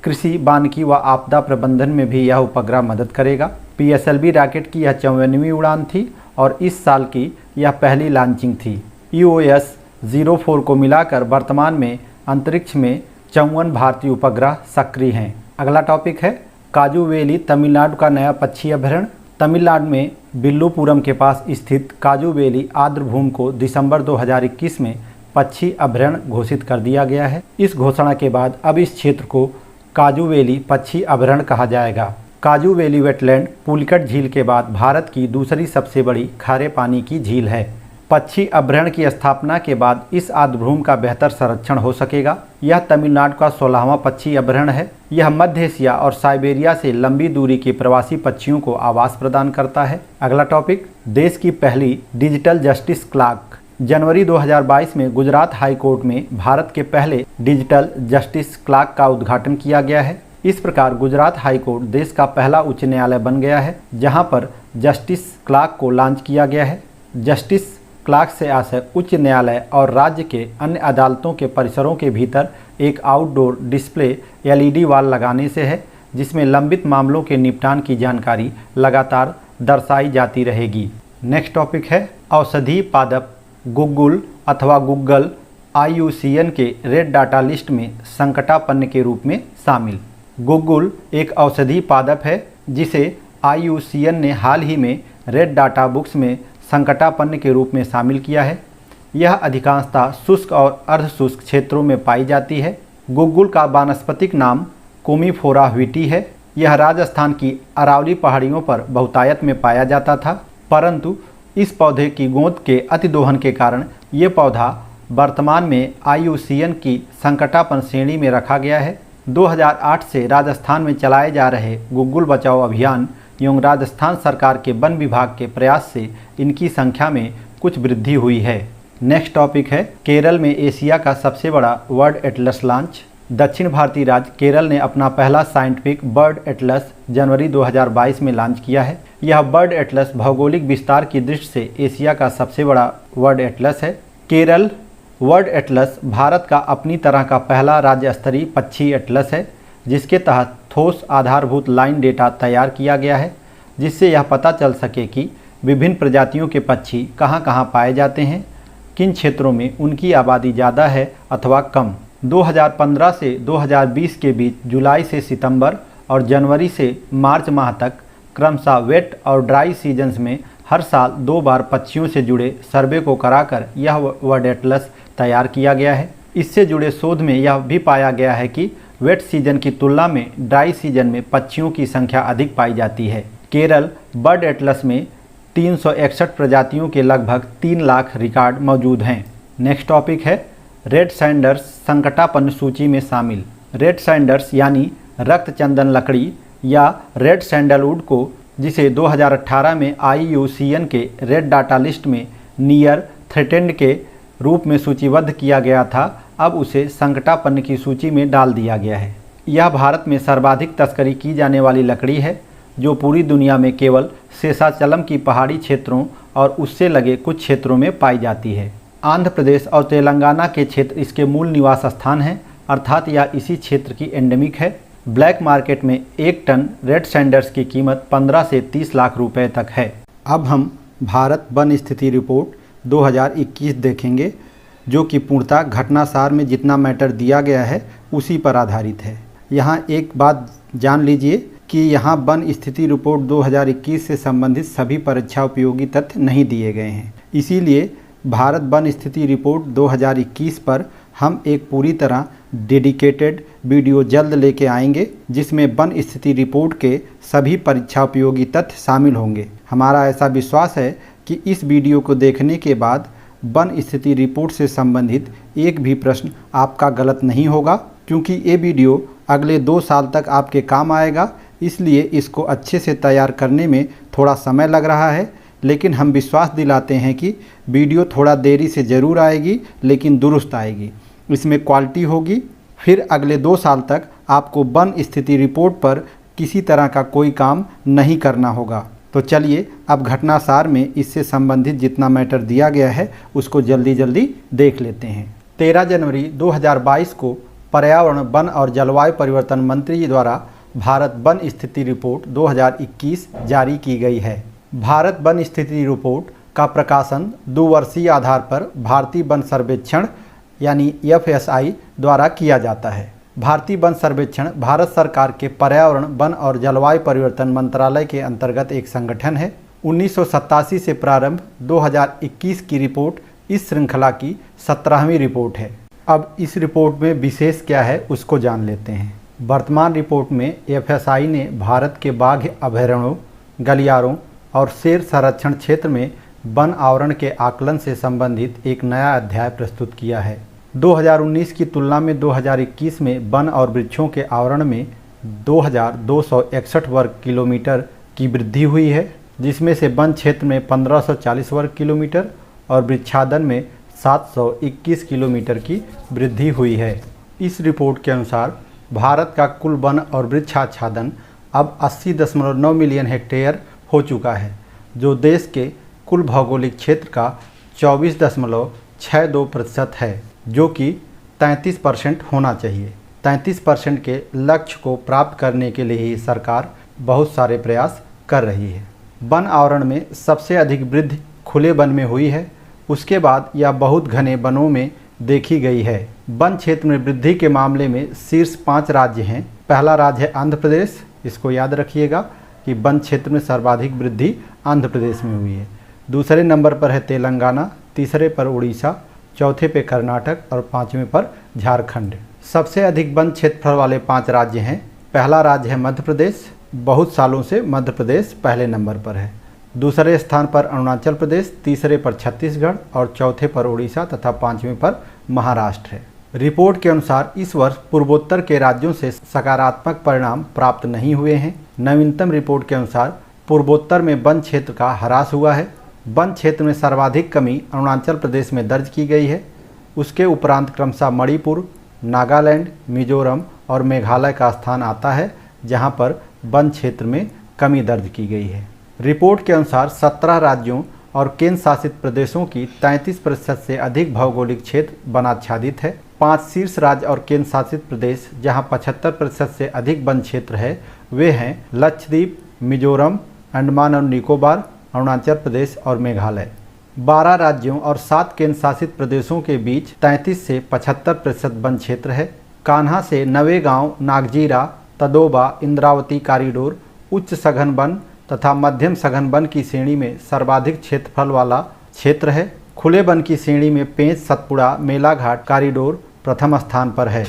कृषि, वानिकी व आपदा प्रबंधन में भी यह उपग्रह मदद करेगा। PSLV रॉकेट की यह 54वीं उड़ान थी और इस साल की यह पहली लॉन्चिंग थी। EOS-04 को मिलाकर वर्तमान में अंतरिक्ष में 54 भारतीय उपग्रह सक्रिय हैं। अगला टॉपिक है काजू वैली, तमिलनाडु का नया पक्षी अभयारण्य। तमिलनाडु में विल्लुपुरम के पास स्थित काजू वैली आर्द्रभूमि को दिसंबर 2021 में पक्षी अभयारण्य घोषित कर दिया गया है। इस घोषणा के बाद अब इस क्षेत्र को काजू वैली पक्षी अभयारण्य कहा जाएगा। काजू वैली वेटलैंड पुलिकट झील के बाद भारत की दूसरी सबसे बड़ी खारे पानी की झील है। पक्षी अभ्यारण्य की स्थापना के बाद इस आर्द्रभूमि का बेहतर संरक्षण हो सकेगा। यह तमिलनाडु का 16वां पक्षी अभ्यारण्य है। यह मध्य एशिया और साइबेरिया से लंबी दूरी के प्रवासी पक्षियों को आवास प्रदान करता है। अगला टॉपिक, देश की पहली डिजिटल जस्टिस क्लॉक। जनवरी 2022 में गुजरात हाई कोर्ट में भारत के पहले डिजिटल जस्टिस क्लॉक का उद्घाटन किया गया है। इस प्रकार गुजरात हाई कोर्ट देश का पहला उच्च न्यायालय बन गया है जहां पर जस्टिस क्लॉक को लॉन्च किया गया है। जस्टिस क्लॉक से आशय उच्च न्यायालय और राज्य के अन्य अदालतों के परिसरों के भीतर एक आउटडोर डिस्प्ले LED वॉल लगाने से है, जिसमें लंबित मामलों के निपटान की जानकारी लगातार दर्शाई जाती रहेगी। नेक्स्ट टॉपिक है, औषधि पादप गुग्गुल अथवा गुग्गल IUCN के रेड डाटा लिस्ट में संकटापन्न के रूप में शामिल। गुग्गुल एक औषधि पादप है जिसे IUCN ने हाल ही में रेड डाटा बुक्स में संकटापन्न के रूप में शामिल किया है। यह अधिकांशतः शुष्क और अर्धशुष्क क्षेत्रों में पाई जाती है। गुग्गुल का वानस्पतिक नाम कोमीफोरा व्हिटी है। यह राजस्थान की अरावली पहाड़ियों पर बहुतायत में पाया जाता था, परंतु इस पौधे की गोंद के अतिदोहन के कारण ये पौधा वर्तमान में IUCN की संकटापन्न श्रेणी में रखा गया है। 2008 से राजस्थान में चलाए जा रहे गुग्गुल बचाओ अभियान एवं राजस्थान सरकार के वन विभाग के प्रयास से इनकी संख्या में कुछ वृद्धि हुई है। नेक्स्ट टॉपिक है, केरल में एशिया का सबसे बड़ा बर्ड एटलस लॉन्च। दक्षिण भारतीय राज्य केरल ने अपना पहला साइंटिफिक बर्ड एटलस जनवरी 2022 में लॉन्च किया है। यह बर्ड एटलस भौगोलिक विस्तार की दृष्टि से एशिया का सबसे बड़ा बर्ड एटलस है। केरल बर्ड एटलस भारत का अपनी तरह का पहला राज्य स्तरीय पक्षी एटलस है, जिसके तहत ठोस आधारभूत लाइन डेटा तैयार किया गया है, जिससे यह पता चल सके कि विभिन्न प्रजातियों के पक्षी कहां कहां पाए जाते हैं, किन क्षेत्रों में उनकी आबादी ज़्यादा है अथवा कम। 2015 से 2020 के बीच जुलाई से सितंबर और जनवरी से मार्च माह तक क्रमशः वेट और ड्राई सीजन्स में हर साल 2 बार पक्षियों से जुड़े सर्वे को कराकर यह बर्ड एटलस तैयार किया गया है। इससे जुड़े शोध में यह भी पाया गया है कि वेट सीजन की तुलना में ड्राई सीजन में पक्षियों की संख्या अधिक पाई जाती है। केरल बर्ड एटलस में 361 प्रजातियों के लगभग 3 लाख रिकॉर्ड मौजूद हैं। नेक्स्ट टॉपिक है, रेड सैंडर्स संकटापन्न सूची में शामिल। रेड सैंडर्स यानी रक्त चंदन लकड़ी या रेड सैंडलवुड को, जिसे 2018 में IUCN के रेड डाटा लिस्ट में नियर थ्रेटेंड के रूप में सूचीबद्ध किया गया था, अब उसे संकटापन्न की सूची में डाल दिया गया है। यह भारत में सर्वाधिक तस्करी की जाने वाली लकड़ी है, जो पूरी दुनिया में केवल शेषाचलम की पहाड़ी क्षेत्रों और उससे लगे कुछ क्षेत्रों में पाई जाती है। आंध्र प्रदेश और तेलंगाना के क्षेत्र इसके मूल निवास स्थान हैं, अर्थात यह इसी क्षेत्र की एंडेमिक है। ब्लैक मार्केट में 1 टन रेड सैंडर्स की कीमत 15 से 30 लाख रुपए तक है। अब हम भारत वन स्थिति रिपोर्ट 2021 देखेंगे, जो कि पूर्णतः घटनासार में जितना मैटर दिया गया है उसी पर आधारित है। यहाँ एक बात जान लीजिए कि यहाँ वन स्थिति रिपोर्ट 2021 से संबंधित सभी परीक्षा उपयोगी तथ्य नहीं दिए गए हैं। इसीलिए भारत वन स्थिति रिपोर्ट 2021 पर हम एक पूरी तरह डेडिकेटेड वीडियो जल्द लेके आएंगे, जिसमें वन स्थिति रिपोर्ट के सभी परीक्षा उपयोगी तथ्य शामिल होंगे। हमारा ऐसा विश्वास है कि इस वीडियो को देखने के बाद वन स्थिति रिपोर्ट से संबंधित एक भी प्रश्न आपका गलत नहीं होगा, क्योंकि ये वीडियो अगले 2 साल तक आपके काम आएगा। इसलिए इसको अच्छे से तैयार करने में थोड़ा समय लग रहा है, लेकिन हम विश्वास दिलाते हैं कि वीडियो थोड़ा देरी से ज़रूर आएगी, लेकिन दुरुस्त आएगी, इसमें क्वालिटी होगी। फिर अगले 2 साल तक आपको वन स्थिति रिपोर्ट पर किसी तरह का कोई काम नहीं करना होगा। तो चलिए अब घटनासार में इससे संबंधित जितना मैटर दिया गया है उसको जल्दी जल्दी देख लेते हैं। 13 जनवरी 2022 को पर्यावरण, वन और जलवायु परिवर्तन मंत्री जी द्वारा भारत वन स्थिति रिपोर्ट 2021 जारी की गई है। भारत वन स्थिति रिपोर्ट का प्रकाशन 2 वर्षीय आधार पर भारतीय वन सर्वेक्षण यानी FSI द्वारा किया जाता है। भारतीय वन सर्वेक्षण भारत सरकार के पर्यावरण, वन और जलवायु परिवर्तन मंत्रालय के अंतर्गत एक संगठन है। 1987 से प्रारंभ 2021 की रिपोर्ट इस श्रृंखला की 17वीं रिपोर्ट है। अब इस रिपोर्ट में विशेष क्या है उसको जान लेते हैं। वर्तमान रिपोर्ट में FSI ने भारत के बाघ अभयारण्यों, गलियारों और शेर संरक्षण क्षेत्र में वन आवरण के आकलन से संबंधित एक नया अध्याय प्रस्तुत किया है। 2019 की तुलना में 2021 में वन और वृक्षों के आवरण में 2261 वर्ग किलोमीटर की वृद्धि हुई है, जिसमें से वन क्षेत्र में 1540 वर्ग किलोमीटर और वृक्षादन में 721 किलोमीटर की वृद्धि हुई है। इस रिपोर्ट के अनुसार भारत का कुल वन और वृक्षाच्छादन अब 80.9 मिलियन हेक्टेयर हो चुका है, जो देश के कुल भौगोलिक क्षेत्र का 24.62% है, जो कि 33% होना चाहिए। 33% के लक्ष्य को प्राप्त करने के लिए ही सरकार बहुत सारे प्रयास कर रही है। वन आवरण में सबसे अधिक वृद्धि खुले वन में हुई है, उसके बाद यह बहुत घने वनों में देखी गई है। वन क्षेत्र में वृद्धि के मामले में शीर्ष 5 राज्य हैं। पहला राज्य है आंध्र प्रदेश। इसको याद रखिएगा कि वन क्षेत्र में सर्वाधिक वृद्धि आंध्र प्रदेश में हुई है। दूसरे नंबर पर है तेलंगाना, तीसरे पर उड़ीसा, चौथे पे कर्नाटक और 5वें पर झारखंड। सबसे अधिक वन क्षेत्रफल वाले 5 राज्य हैं। पहला राज्य है मध्य प्रदेश। बहुत सालों से मध्य प्रदेश पहले नंबर पर है। दूसरे स्थान पर अरुणाचल प्रदेश, तीसरे पर छत्तीसगढ़ और चौथे पर उड़ीसा तथा 5वें पर महाराष्ट्र है। रिपोर्ट के अनुसार इस वर्ष पूर्वोत्तर के राज्यों से सकारात्मक परिणाम प्राप्त नहीं हुए हैं। नवीनतम रिपोर्ट के अनुसार पूर्वोत्तर में वन क्षेत्र का ह्रास हुआ है। वन क्षेत्र में सर्वाधिक कमी अरुणाचल प्रदेश में दर्ज की गई है। उसके उपरांत क्रमशः मणिपुर, नागालैंड, मिजोरम और मेघालय का स्थान आता है, जहां पर वन क्षेत्र में कमी दर्ज की गई है। रिपोर्ट के अनुसार 17 राज्यों और केंद्र शासित प्रदेशों की 33% से अधिक भौगोलिक क्षेत्र वनाच्छादित है। 5 शीर्ष राज्य और केंद्र शासित प्रदेश जहां 75% से अधिक वन क्षेत्र है, वे हैं लक्षद्वीप, मिजोरम, अंडमान और निकोबार, अरुणाचल प्रदेश और मेघालय। 12 राज्यों और 7 केंद्र शासित प्रदेशों के बीच 33 से 75% वन क्षेत्र है। कान्हा से नवेगांव, नागजीरा, तदोबा, इंद्रावती कॉरिडोर उच्च सघन वन तथा मध्यम सघन वन की श्रेणी में सर्वाधिक क्षेत्रफल वाला क्षेत्र है। खुले वन की श्रेणी में पेंच, सतपुड़ा, मेलाघाट कॉरिडोर प्रथम स्थान पर है।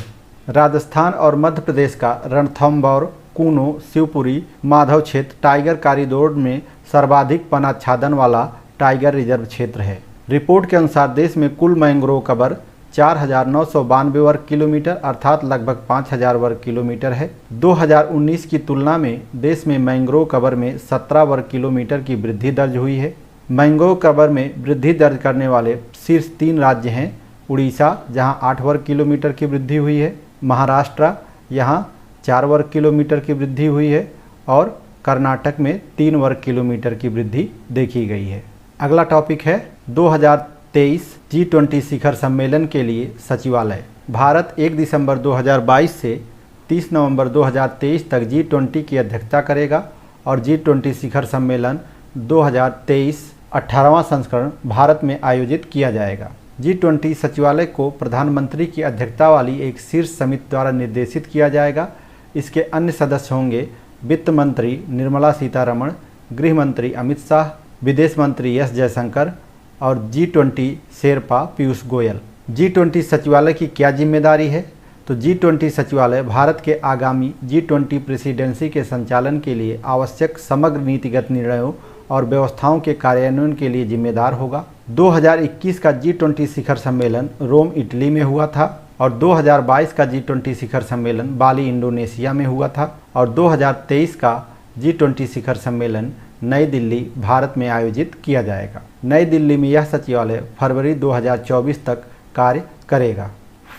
राजस्थान और मध्य प्रदेश का रणथंभौर, कूनो, शिवपुरी, माधव क्षेत्र टाइगर कॉरिडोर में सर्वाधिक वनाच्छादन वाला टाइगर रिजर्व क्षेत्र है। रिपोर्ट के अनुसार देश में कुल मैंग्रोव कवर 4992 वर्ग किलोमीटर अर्थात लगभग 5000 वर्ग किलोमीटर है। 2019 की तुलना में देश में मैंग्रोव कवर में 17 वर्ग किलोमीटर की वृद्धि दर्ज हुई है। मैंग्रोव कवर में वृद्धि दर्ज करने वाले शीर्ष 3 राज्य हैं उड़ीसा, जहां 8 वर्ग किलोमीटर की वृद्धि हुई है, महाराष्ट्र यहां 4 वर्ग किलोमीटर की वृद्धि हुई है और कर्नाटक में 3 वर्ग किलोमीटर की वृद्धि देखी गई है। अगला टॉपिक है 2023 G20 शिखर सम्मेलन के लिए सचिवालय। भारत 1 दिसंबर 2022 से 30 नवंबर 2023 तक G20 की अध्यक्षता करेगा और G20 शिखर सम्मेलन 2023 18वां संस्करण भारत में आयोजित किया जाएगा। G20 सचिवालय को प्रधानमंत्री की अध्यक्षता वाली एक शीर्ष समिति द्वारा निर्देशित किया जाएगा। इसके अन्य सदस्य होंगे वित्त मंत्री निर्मला सीतारमण, गृह मंत्री अमित शाह, विदेश मंत्री एस जयशंकर और G20 शेरपा पीयूष गोयल। G20 सचिवालय की क्या जिम्मेदारी है? तो G20 सचिवालय भारत के आगामी G20 प्रेसिडेंसी के संचालन के लिए आवश्यक समग्र नीतिगत निर्णयों और व्यवस्थाओं के कार्यान्वयन के लिए जिम्मेदार होगा। 2021 का G20 शिखर सम्मेलन रोम, इटली में हुआ था और 2022 का G20 शिखर सम्मेलन बाली, इंडोनेशिया में हुआ था और 2023 का G20 शिखर सम्मेलन नई दिल्ली, भारत में आयोजित किया जाएगा। नई दिल्ली में यह सचिवालय फरवरी 2024 तक कार्य करेगा।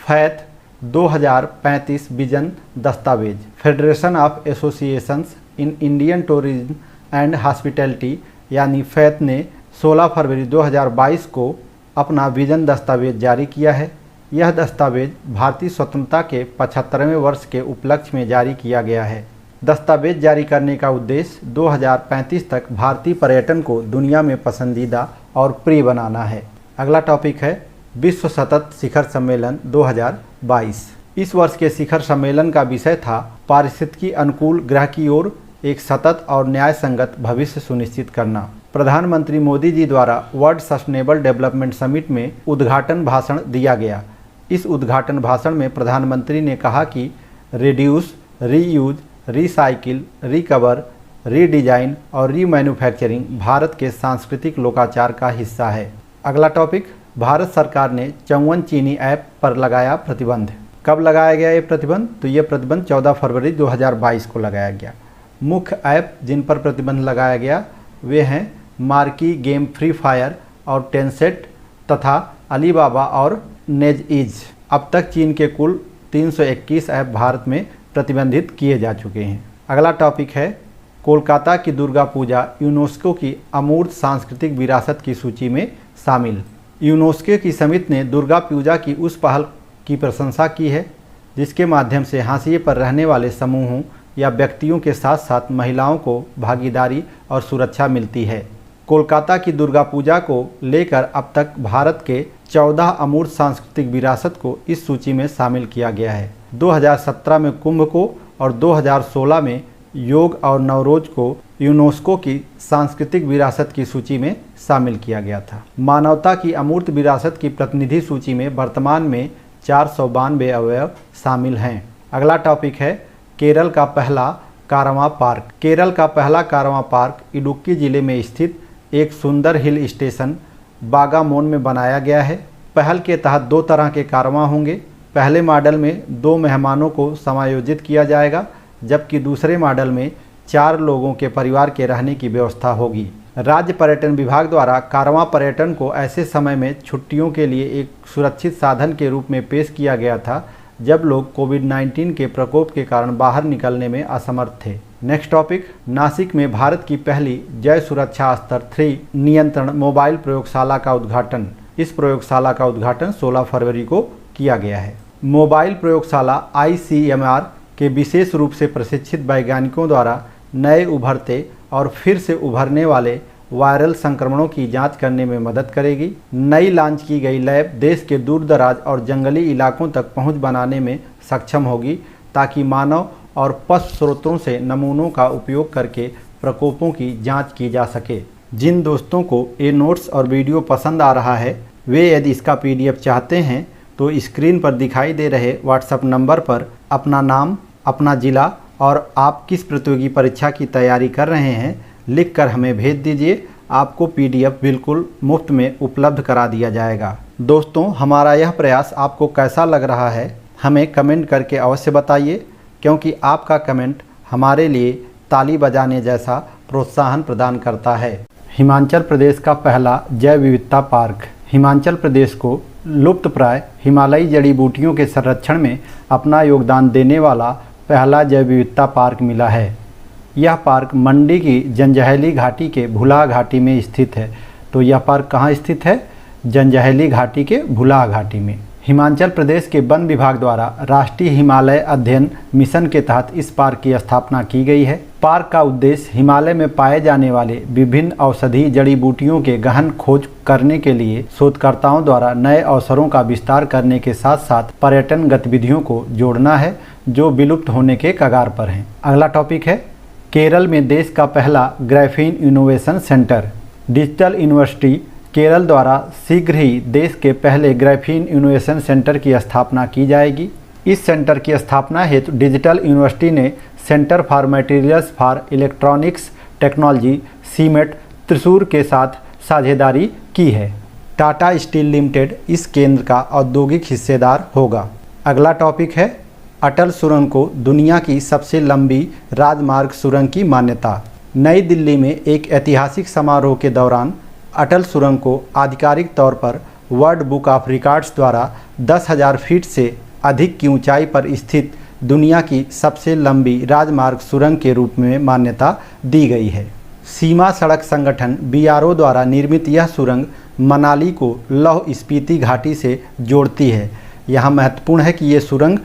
फैथ 2035 विजन दस्तावेज। Federation of associations in Indian tourism and hospitality यानी फैथ ने 16 फरवरी 2022 को अपना विजन दस्तावेज जारी किया है। यह दस्तावेज भारतीय स्वतंत्रता के 75वें वर्ष के उपलक्ष्य में जारी किया गया है। दस्तावेज जारी करने का उद्देश्य 2035 तक भारतीय पर्यटन को दुनिया में पसंदीदा और प्रिय बनाना है। अगला टॉपिक है विश्व सतत शिखर सम्मेलन 2022। इस वर्ष के शिखर सम्मेलन का विषय था पारिस्थितिकी अनुकूल ग्रह की ओर एक सतत और न्याय संगत भविष्य सुनिश्चित करना। प्रधानमंत्री मोदी जी द्वारा वर्ल्ड सस्टेनेबल डेवलपमेंट समिट में उद्घाटन भाषण दिया गया। इस उद्घाटन भाषण में प्रधानमंत्री ने कहा कि reduce, reuse, recycle, recover, redesign और रीमैन्युफैक्चरिंग भारत के सांस्कृतिक लोकाचार का हिस्सा है। अगला टॉपिक, भारत सरकार ने 54 चीनी ऐप पर लगाया प्रतिबंध। कब लगाया गया ये प्रतिबंध? तो ये प्रतिबंध 14 फरवरी 2022 को लगाया गया। मुख्य ऐप जिन पर प्रतिबंध लगाया गया वे हैं मार्की गेम फ्री फायर और टेंसेंट तथा अलीबाबा और नेटईज। अब तक चीन के कुल 321 ऐप भारत में प्रतिबंधित किए जा चुके हैं। अगला टॉपिक है, कोलकाता की दुर्गा पूजा यूनेस्को की अमूर्त सांस्कृतिक विरासत की सूची में शामिल। यूनेस्को की समिति ने दुर्गा पूजा की उस पहल की प्रशंसा की है जिसके माध्यम से हाशिए पर रहने वाले समूहों या व्यक्तियों के साथ साथ महिलाओं को भागीदारी और सुरक्षा मिलती है। कोलकाता की दुर्गा पूजा को लेकर अब तक भारत के 14 अमूर्त सांस्कृतिक विरासत को इस सूची में शामिल किया गया है। 2017 में कुंभ को और 2016 में योग और नवरोज को यूनेस्को की सांस्कृतिक विरासत की सूची में शामिल किया गया था। मानवता की अमूर्त विरासत की प्रतिनिधि सूची में वर्तमान में 492 अवयव शामिल हैं। अगला टॉपिक है, केरल का पहला कारवां पार्क। केरल का पहला कारवां पार्क इडुक्की जिले में स्थित एक सुंदर हिल स्टेशन बागामोन में बनाया गया है। पहल के तहत 2 तरह के कारवां होंगे। पहले मॉडल में 2 मेहमानों को समायोजित किया जाएगा, जबकि दूसरे मॉडल में 4 लोगों के परिवार के रहने की व्यवस्था होगी। राज्य पर्यटन विभाग द्वारा कारवां पर्यटन को ऐसे समय में छुट्टियों के लिए एक सुरक्षित साधन के रूप में पेश किया गया था जब लोग कोविड-19 के प्रकोप के कारण बाहर निकलने में असमर्थ थे। नेक्स्ट टॉपिक, नासिक में भारत की पहली जय सुरक्षा स्तर 3 नियंत्रण मोबाइल प्रयोगशाला का उद्घाटन। इस प्रयोगशाला का उद्घाटन 16 फरवरी को किया गया है। मोबाइल प्रयोगशाला ICMR के विशेष रूप से प्रशिक्षित वैज्ञानिकों द्वारा नए उभरते और फिर से उभरने वाले वायरल संक्रमणों की जांच करने में मदद करेगी। नई लॉन्च की गई लैब देश के दूरदराज और जंगली इलाकों तक पहुंच बनाने में सक्षम होगी ताकि मानव और पशु स्रोतों से नमूनों का उपयोग करके प्रकोपों की जांच की जा सके। जिन दोस्तों को ये नोट्स और वीडियो पसंद आ रहा है वे यदि इसका PDF चाहते हैं तो स्क्रीन पर दिखाई दे रहे व्हाट्सएप नंबर पर अपना नाम, अपना ज़िला और आप किस प्रतियोगी परीक्षा की तैयारी कर रहे हैं लिखकर हमें भेज दीजिए। आपको PDF बिल्कुल मुफ्त में उपलब्ध करा दिया जाएगा। दोस्तों, हमारा यह प्रयास आपको कैसा लग रहा है हमें कमेंट करके अवश्य बताइए, क्योंकि आपका कमेंट हमारे लिए ताली बजाने जैसा प्रोत्साहन प्रदान करता है। हिमाचल प्रदेश का पहला जैव विविधता पार्क। हिमाचल प्रदेश को लुप्तप्राय हिमालयी जड़ी बूटियों के संरक्षण में अपना योगदान देने वाला पहला जैव विविधता पार्क मिला है। यह पार्क मंडी की जंजैहली घाटी के भुलाह घाटी में स्थित है। तो यह पार्क कहाँ स्थित है? जंजैहली घाटी के भुलाह घाटी में। हिमाचल प्रदेश के वन विभाग द्वारा राष्ट्रीय हिमालय अध्ययन मिशन के तहत इस पार्क की स्थापना की गई है। पार्क का उद्देश्य हिमालय में पाए जाने वाले विभिन्न औषधीय जड़ी बूटियों के गहन खोज करने के लिए शोधकर्ताओं द्वारा नए अवसरों का विस्तार करने के साथ साथ पर्यटन गतिविधियों को जोड़ना है जो विलुप्त होने के कगार पर हैं। अगला टॉपिक है, केरल में देश का पहला graphene innovation centre. Digital university Kerala द्वारा शीघ्र ही देश के पहले ग्राफीन इनोवेशन सेंटर की स्थापना की जाएगी। इस सेंटर की स्थापना हेतु डिजिटल यूनिवर्सिटी ने centre for materials for electronics technology CMET Thrissur के साथ साझेदारी की है। टाटा स्टील लिमिटेड इस केंद्र का औद्योगिक हिस्सेदार होगा। अगला टॉपिक है, अटल सुरंग को दुनिया की सबसे लंबी राजमार्ग सुरंग की मान्यता। नई दिल्ली में एक ऐतिहासिक समारोह के दौरान अटल सुरंग को आधिकारिक तौर पर वर्ल्ड बुक ऑफ रिकॉर्ड्स द्वारा 10,000 फीट से अधिक की ऊंचाई पर स्थित दुनिया की सबसे लंबी राजमार्ग सुरंग के रूप में मान्यता दी गई है। सीमा सड़क संगठन BRO द्वारा निर्मित यह सुरंग मनाली को लौह स्पीति घाटी से जोड़ती है। यहाँ महत्वपूर्ण है कि ये सुरंग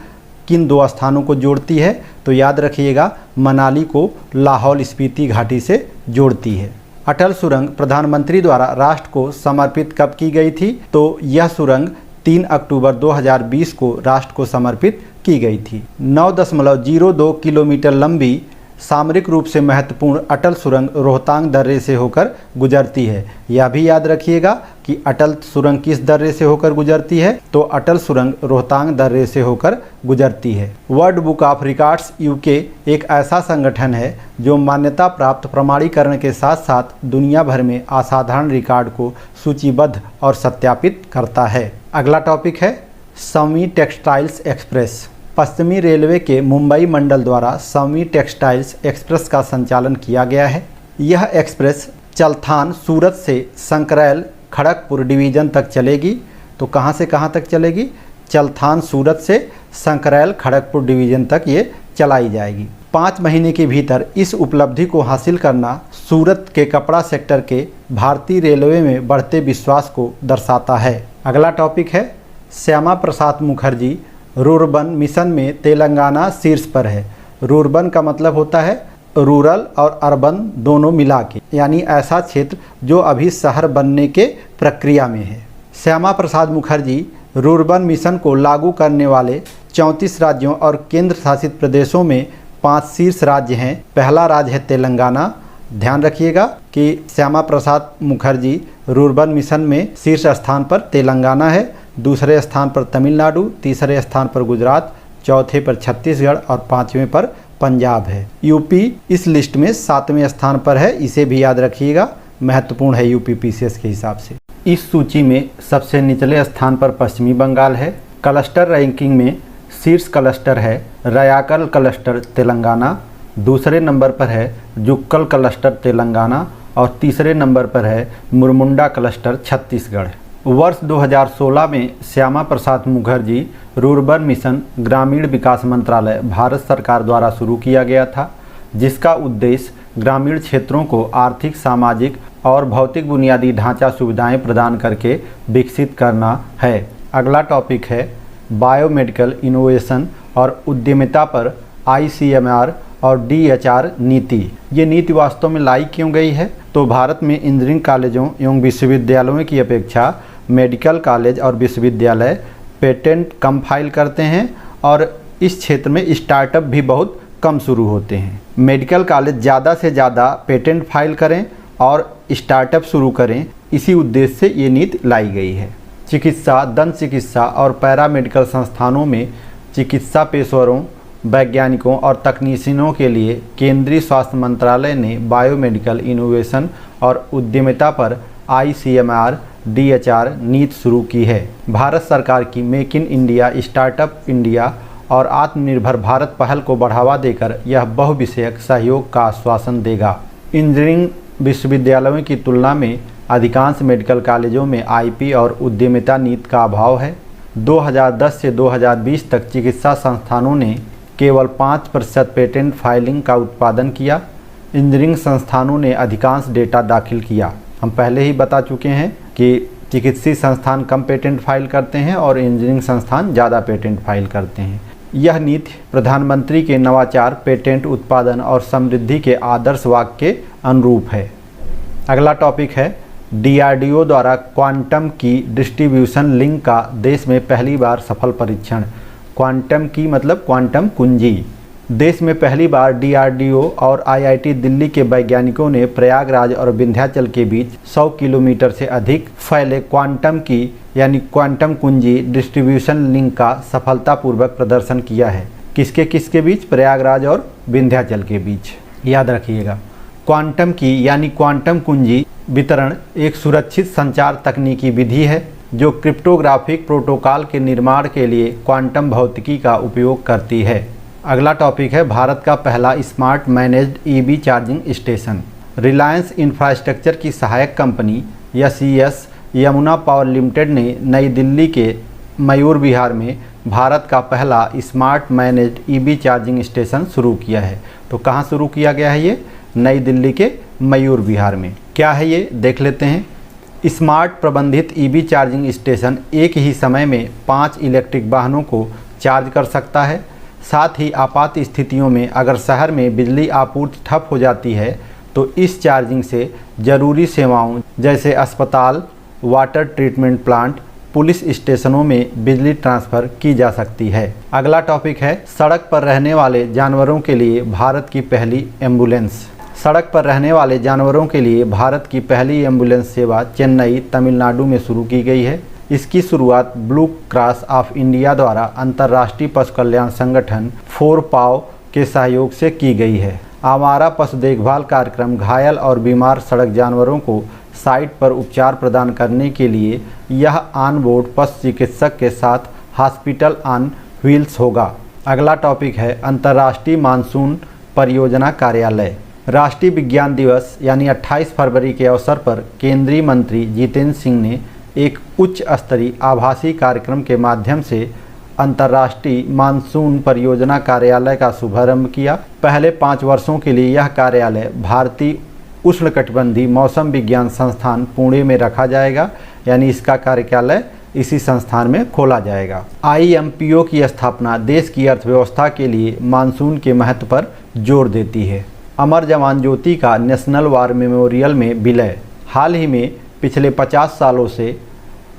किन 2 स्थानों को जोड़ती है, तो याद रखिएगा मनाली को लाहौल स्पीति घाटी से जोड़ती है। अटल सुरंग प्रधानमंत्री द्वारा राष्ट्र को समर्पित कब की गई थी? तो यह सुरंग 3 अक्टूबर 2020 को राष्ट्र को समर्पित की गई थी। 9.02 किलोमीटर लंबी सामरिक रूप से महत्वपूर्ण अटल सुरंग रोहतांग दर्रे से होकर गुजरती है। यह भी याद रखिएगा कि अटल सुरंग किस दर्रे से होकर गुजरती है, तो अटल सुरंग रोहतांग दर्रे से होकर गुजरती है। World book of records UK एक ऐसा संगठन है जो मान्यता प्राप्त प्रमाणीकरण के साथ साथ दुनिया भर में असाधारण रिकॉर्ड को सूचीबद्ध और सत्यापित करता है। अगला टॉपिक है संवी टेक्सटाइल्स एक्सप्रेस। पश्चिमी रेलवे के मुंबई मंडल द्वारा संवी टेक्सटाइल्स एक्सप्रेस का संचालन किया गया है। यह एक्सप्रेस चलथान सूरत से संकरैल खड़गपुर डिवीज़न तक चलेगी। तो कहां से कहां तक चलेगी? चलथान सूरत से संकरैल खड़गपुर डिवीज़न तक ये चलाई जाएगी। 5 महीने के भीतर इस उपलब्धि को हासिल करना सूरत के कपड़ा सेक्टर के भारतीय रेलवे में बढ़ते विश्वास को दर्शाता है। अगला टॉपिक है श्यामा प्रसाद मुखर्जी रूरबन मिशन में तेलंगाना शीर्ष पर है। रूरबन का मतलब होता है रूरल और अर्बन दोनों मिला के, यानी ऐसा क्षेत्र जो अभी शहर बनने के प्रक्रिया में है। श्यामा प्रसाद मुखर्जी रूरबन मिशन को लागू करने वाले 34 राज्यों और केंद्र शासित प्रदेशों में 5 शीर्ष राज्य हैं। पहला राज्य है तेलंगाना। ध्यान रखिएगा कि श्यामा प्रसाद मुखर्जी रूरबन मिशन में शीर्ष स्थान पर तेलंगाना है, दूसरे स्थान पर तमिलनाडु, तीसरे स्थान पर गुजरात, चौथे पर छत्तीसगढ़ और 5वें पर पंजाब है। यूपी इस लिस्ट में 7वें स्थान पर है, इसे भी याद रखिएगा, महत्वपूर्ण है यूपी पीसीएस के हिसाब से। इस सूची में सबसे निचले स्थान पर पश्चिमी बंगाल है। क्लस्टर रैंकिंग में शीर्ष क्लस्टर है रयाकल क्लस्टर तेलंगाना, दूसरे नंबर पर है जुक्कल क्लस्टर तेलंगाना और तीसरे नंबर पर है मुरमुंडा क्लस्टर छत्तीसगढ़। वर्ष 2016 में श्यामा प्रसाद मुखर्जी रूरबन मिशन ग्रामीण विकास मंत्रालय भारत सरकार द्वारा शुरू किया गया था, जिसका उद्देश्य ग्रामीण क्षेत्रों को आर्थिक, सामाजिक और भौतिक बुनियादी ढांचा सुविधाएं प्रदान करके विकसित करना है। अगला टॉपिक है बायोमेडिकल इनोवेशन और उद्यमिता पर ICMR और DHR नीति। ये नीति वास्तव में लाई क्यों गई है? तो भारत में इंजीनियरिंग कॉलेजों एवं विश्वविद्यालयों की अपेक्षा मेडिकल कॉलेज और विश्वविद्यालय पेटेंट कम फाइल करते हैं और इस क्षेत्र में स्टार्टअप भी बहुत कम शुरू होते हैं। मेडिकल कॉलेज ज़्यादा से ज़्यादा पेटेंट फाइल करें और स्टार्टअप शुरू करें, इसी उद्देश्य से ये नीति लाई गई है। चिकित्सा, दंत चिकित्सा और पैरामेडिकल संस्थानों में चिकित्सा पेशेवरों, वैज्ञानिकों और तकनीशियनों के लिए केंद्रीय स्वास्थ्य मंत्रालय ने बायोमेडिकल इनोवेशन और उद्यमिता पर ICMR DHR नीति शुरू की है। भारत सरकार की make in India, startup India और आत्मनिर्भर भारत पहल को बढ़ावा देकर यह बहुविषयक सहयोग का आश्वासन देगा। इंजीनियरिंग विश्वविद्यालयों की तुलना में अधिकांश मेडिकल कॉलेजों में IP और उद्यमिता नीति का अभाव है। 2010 से 2020 तक चिकित्सा संस्थानों ने केवल 5% पेटेंट फाइलिंग का उत्पादन किया। इंजीनियरिंग संस्थानों ने अधिकांश डेटा दाखिल किया। हम पहले ही बता चुके हैं कि चिकित्सीय संस्थान कम पेटेंट फाइल करते हैं और इंजीनियरिंग संस्थान ज़्यादा पेटेंट फाइल करते हैं। यह नीति प्रधानमंत्री के नवाचार, पेटेंट उत्पादन और समृद्धि के आदर्श वाक्य के अनुरूप है। अगला टॉपिक है DRDO द्वारा क्वांटम की डिस्ट्रीब्यूशन लिंक का देश में पहली बार सफल परीक्षण। क्वांटम की मतलब क्वांटम कुंजी। देश में पहली बार DRDO और IIT दिल्ली के वैज्ञानिकों ने प्रयागराज और विंध्याचल के बीच 100 किलोमीटर से अधिक फैले क्वांटम की यानी क्वांटम कुंजी डिस्ट्रीब्यूशन लिंक का सफलतापूर्वक प्रदर्शन किया है। किसके किसके बीच? प्रयागराज और विंध्याचल के बीच। याद रखिएगा, क्वांटम की यानी क्वांटम कुंजी वितरण एक सुरक्षित संचार तकनीकी विधि है जो क्रिप्टोग्राफिक प्रोटोकॉल के निर्माण के लिए क्वांटम भौतिकी का उपयोग करती है। अगला टॉपिक है भारत का पहला smart managed EV charging station. Reliance infrastructure की सहायक company SES Yamuna power limited ने नई दिल्ली के मयूर विहार में भारत का पहला smart managed EV charging station शुरू किया है। तो कहाँ शुरू किया गया है? ये नई दिल्ली के मयूर विहार में। क्या है ये, देख लेते हैं। स्मार्ट प्रबंधित EV चार्जिंग स्टेशन एक ही समय में 5 इलेक्ट्रिक वाहनों को चार्ज कर सकता है। साथ ही आपात स्थितियों में अगर शहर में बिजली आपूर्ति ठप हो जाती है तो इस चार्जिंग से ज़रूरी सेवाओं जैसे अस्पताल, वाटर ट्रीटमेंट प्लांट, पुलिस स्टेशनों में बिजली ट्रांसफ़र की जा सकती है। अगला टॉपिक है सड़क पर रहने वाले जानवरों के लिए भारत की पहली एम्बुलेंस। सड़क पर रहने वाले जानवरों के लिए भारत की पहली एम्बुलेंस सेवा चेन्नई, तमिलनाडु में शुरू की गई है। इसकी शुरुआत ब्लू क्रॉस ऑफ इंडिया द्वारा अंतर्राष्ट्रीय पशु कल्याण संगठन 4PAW के सहयोग से की गई है। आवारा पशु देखभाल कार्यक्रम घायल और बीमार सड़क जानवरों को साइट पर उपचार प्रदान करने के लिए यह ऑन बोर्ड पशु चिकित्सक के साथ हॉस्पिटल ऑन व्हील्स होगा। अगला टॉपिक है अंतर्राष्ट्रीय मानसून परियोजना कार्यालय। राष्ट्रीय विज्ञान दिवस यानी 28 फरवरी के अवसर पर केंद्रीय मंत्री जितेंद्र सिंह ने एक उच्च स्तरीय आभासी कार्यक्रम के माध्यम से अंतर्राष्ट्रीय मानसून परियोजना कार्यालय का शुभारंभ किया। पहले 5 वर्षों के लिए यह कार्यालय भारतीय उष्णकटिबंधीय मौसम विज्ञान संस्थान पुणे में रखा जाएगा, यानी इसका कार्यालय इसी संस्थान में खोला जाएगा। IMPO की स्थापना देश की अर्थव्यवस्था के लिए मानसून के महत्व पर जोर देती है। अमर जवान ज्योति का नेशनल वार मेमोरियल में विलय। हाल ही में पिछले 50 सालों से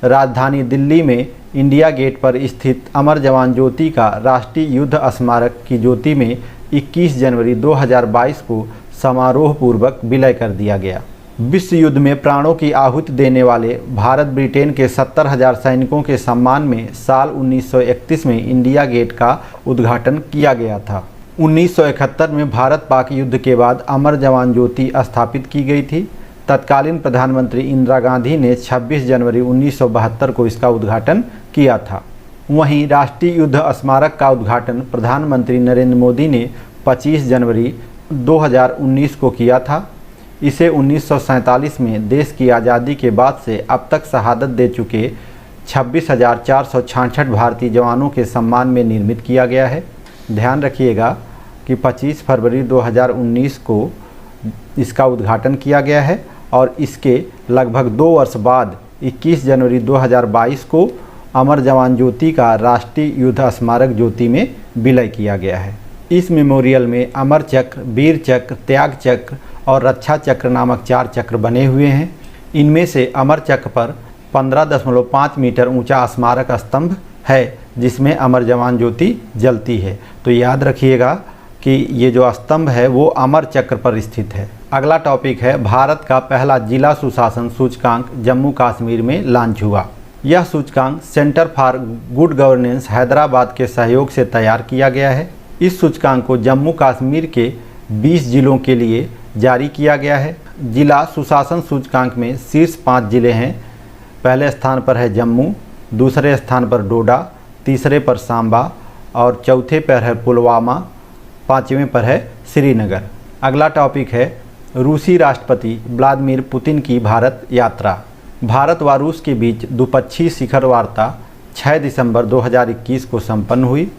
राजधानी दिल्ली में इंडिया गेट पर स्थित अमर जवान ज्योति का राष्ट्रीय युद्ध स्मारक की ज्योति में 21 जनवरी 2022 को समारोहपूर्वक विलय कर दिया गया। विश्व युद्ध में प्राणों की आहुति देने वाले भारत ब्रिटेन के 70,000 सैनिकों के सम्मान में साल 1931 में इंडिया गेट का उद्घाटन किया गया था। 1971 में भारत पाक युद्ध के बाद अमर जवान ज्योति स्थापित की गई थी। तत्कालीन प्रधानमंत्री इंदिरा गांधी ने 26 जनवरी 1972 को इसका उद्घाटन किया था। वहीं राष्ट्रीय युद्ध स्मारक का उद्घाटन प्रधानमंत्री नरेंद्र मोदी ने 25 जनवरी 2019 को किया था। इसे 1947 में देश की आज़ादी के बाद से अब तक शहादत दे चुके 26,466 भारतीय जवानों के सम्मान में निर्मित किया गया है। ध्यान रखिएगा कि 25 फरवरी 2019 को इसका उद्घाटन किया गया है और इसके लगभग 2 वर्ष बाद 21 जनवरी 2022 को अमर जवान ज्योति का राष्ट्रीय युद्ध स्मारक ज्योति में विलय किया गया है। इस मेमोरियल में अमर चक्र, वीर चक्र, त्याग चक्र और रक्षा चक्र नामक 4 चक्र बने हुए हैं। इनमें से अमर चक्र पर 15.5 मीटर ऊंचा स्मारक स्तंभ है जिसमें अमर जवान ज्योति जलती है। तो याद रखिएगा कि ये जो स्तंभ है वो अमर चक्र पर स्थित है। अगला टॉपिक है भारत का पहला जिला सुशासन सूचकांक जम्मू कश्मीर में लॉन्च हुआ। यह सूचकांक centre for good governance Hyderabad के सहयोग से तैयार किया गया है। इस सूचकांक को जम्मू कश्मीर के 20 जिलों के लिए जारी किया गया है। जिला सुशासन सूचकांक में शीर्ष 5 जिले हैं। पहले स्थान पर है जम्मू, दूसरे स्थान पर डोडा, तीसरे पर सांबा और चौथे पर है पुलवामा, 5वें पर है श्रीनगर। अगला टॉपिक है रूसी राष्ट्रपति व्लादिमीर पुतिन की भारत यात्रा। भारत व रूस के बीच द्विपक्षीय शिखर वार्ता 6 दिसंबर 2021 को संपन्न हुई।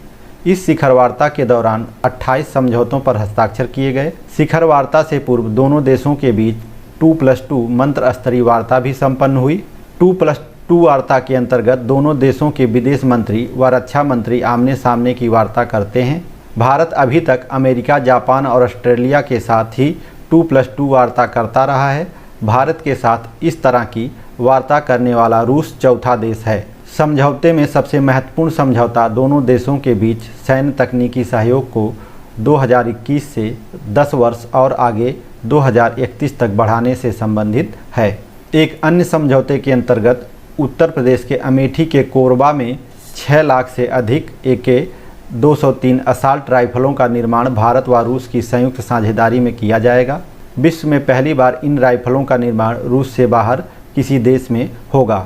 इस शिखर वार्ता के दौरान 28 समझौतों पर हस्ताक्षर किए गए। शिखर वार्ता से पूर्व दोनों देशों के बीच 2+2 मंत्र स्तरीय वार्ता भी संपन्न हुई। 2+2 वार्ता के अंतर्गत दोनों देशों के विदेश मंत्री व रक्षा मंत्री आमने सामने की वार्ता करते हैं। भारत अभी तक अमेरिका, जापान और ऑस्ट्रेलिया के साथ ही 2+2 वार्ता करता रहा है। भारत के साथ इस तरह की वार्ता करने वाला रूस चौथा देश है। समझौते में सबसे महत्वपूर्ण समझौता दोनों देशों के बीच सैन्य तकनीकी सहयोग को 2021 से 10 वर्ष और आगे 2031 तक बढ़ाने से संबंधित है। एक अन्य समझौते के अंतर्गत उत्तर प्रदेश के अमेठी के कोरबा में 6 लाख से अधिक AK-203 असॉल्ट राइफलों का निर्माण भारत व रूस की संयुक्त साझेदारी में किया जाएगा। विश्व में पहली बार इन राइफलों का निर्माण रूस से बाहर किसी देश में होगा।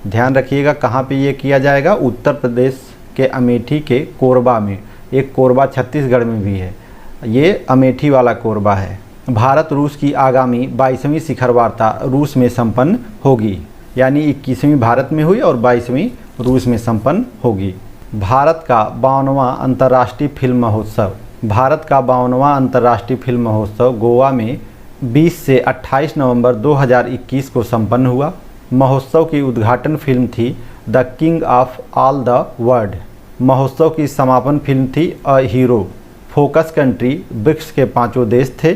ध्यान रखिएगा कहाँ पे ये किया जाएगा, उत्तर प्रदेश के अमेठी के कोरबा में। एक कोरबा छत्तीसगढ़ में भी है, ये अमेठी वाला कोरबा है। भारत रूस की आगामी 22वीं शिखर वार्ता रूस में संपन्न होगी, यानी 21वीं भारत में हुई और 22वीं रूस में संपन्न होगी। भारत का 52वां अंतर्राष्ट्रीय फिल्म महोत्सव। भारत का 52वां अंतर्राष्ट्रीय फिल्म महोत्सव गोवा में 20 से 28 नवंबर 2021 को संपन्न हुआ। महोत्सव की उद्घाटन फिल्म थी the king of all the world. महोत्सव की समापन फिल्म थी a hero. Focus country BRICS के 5 देश थे।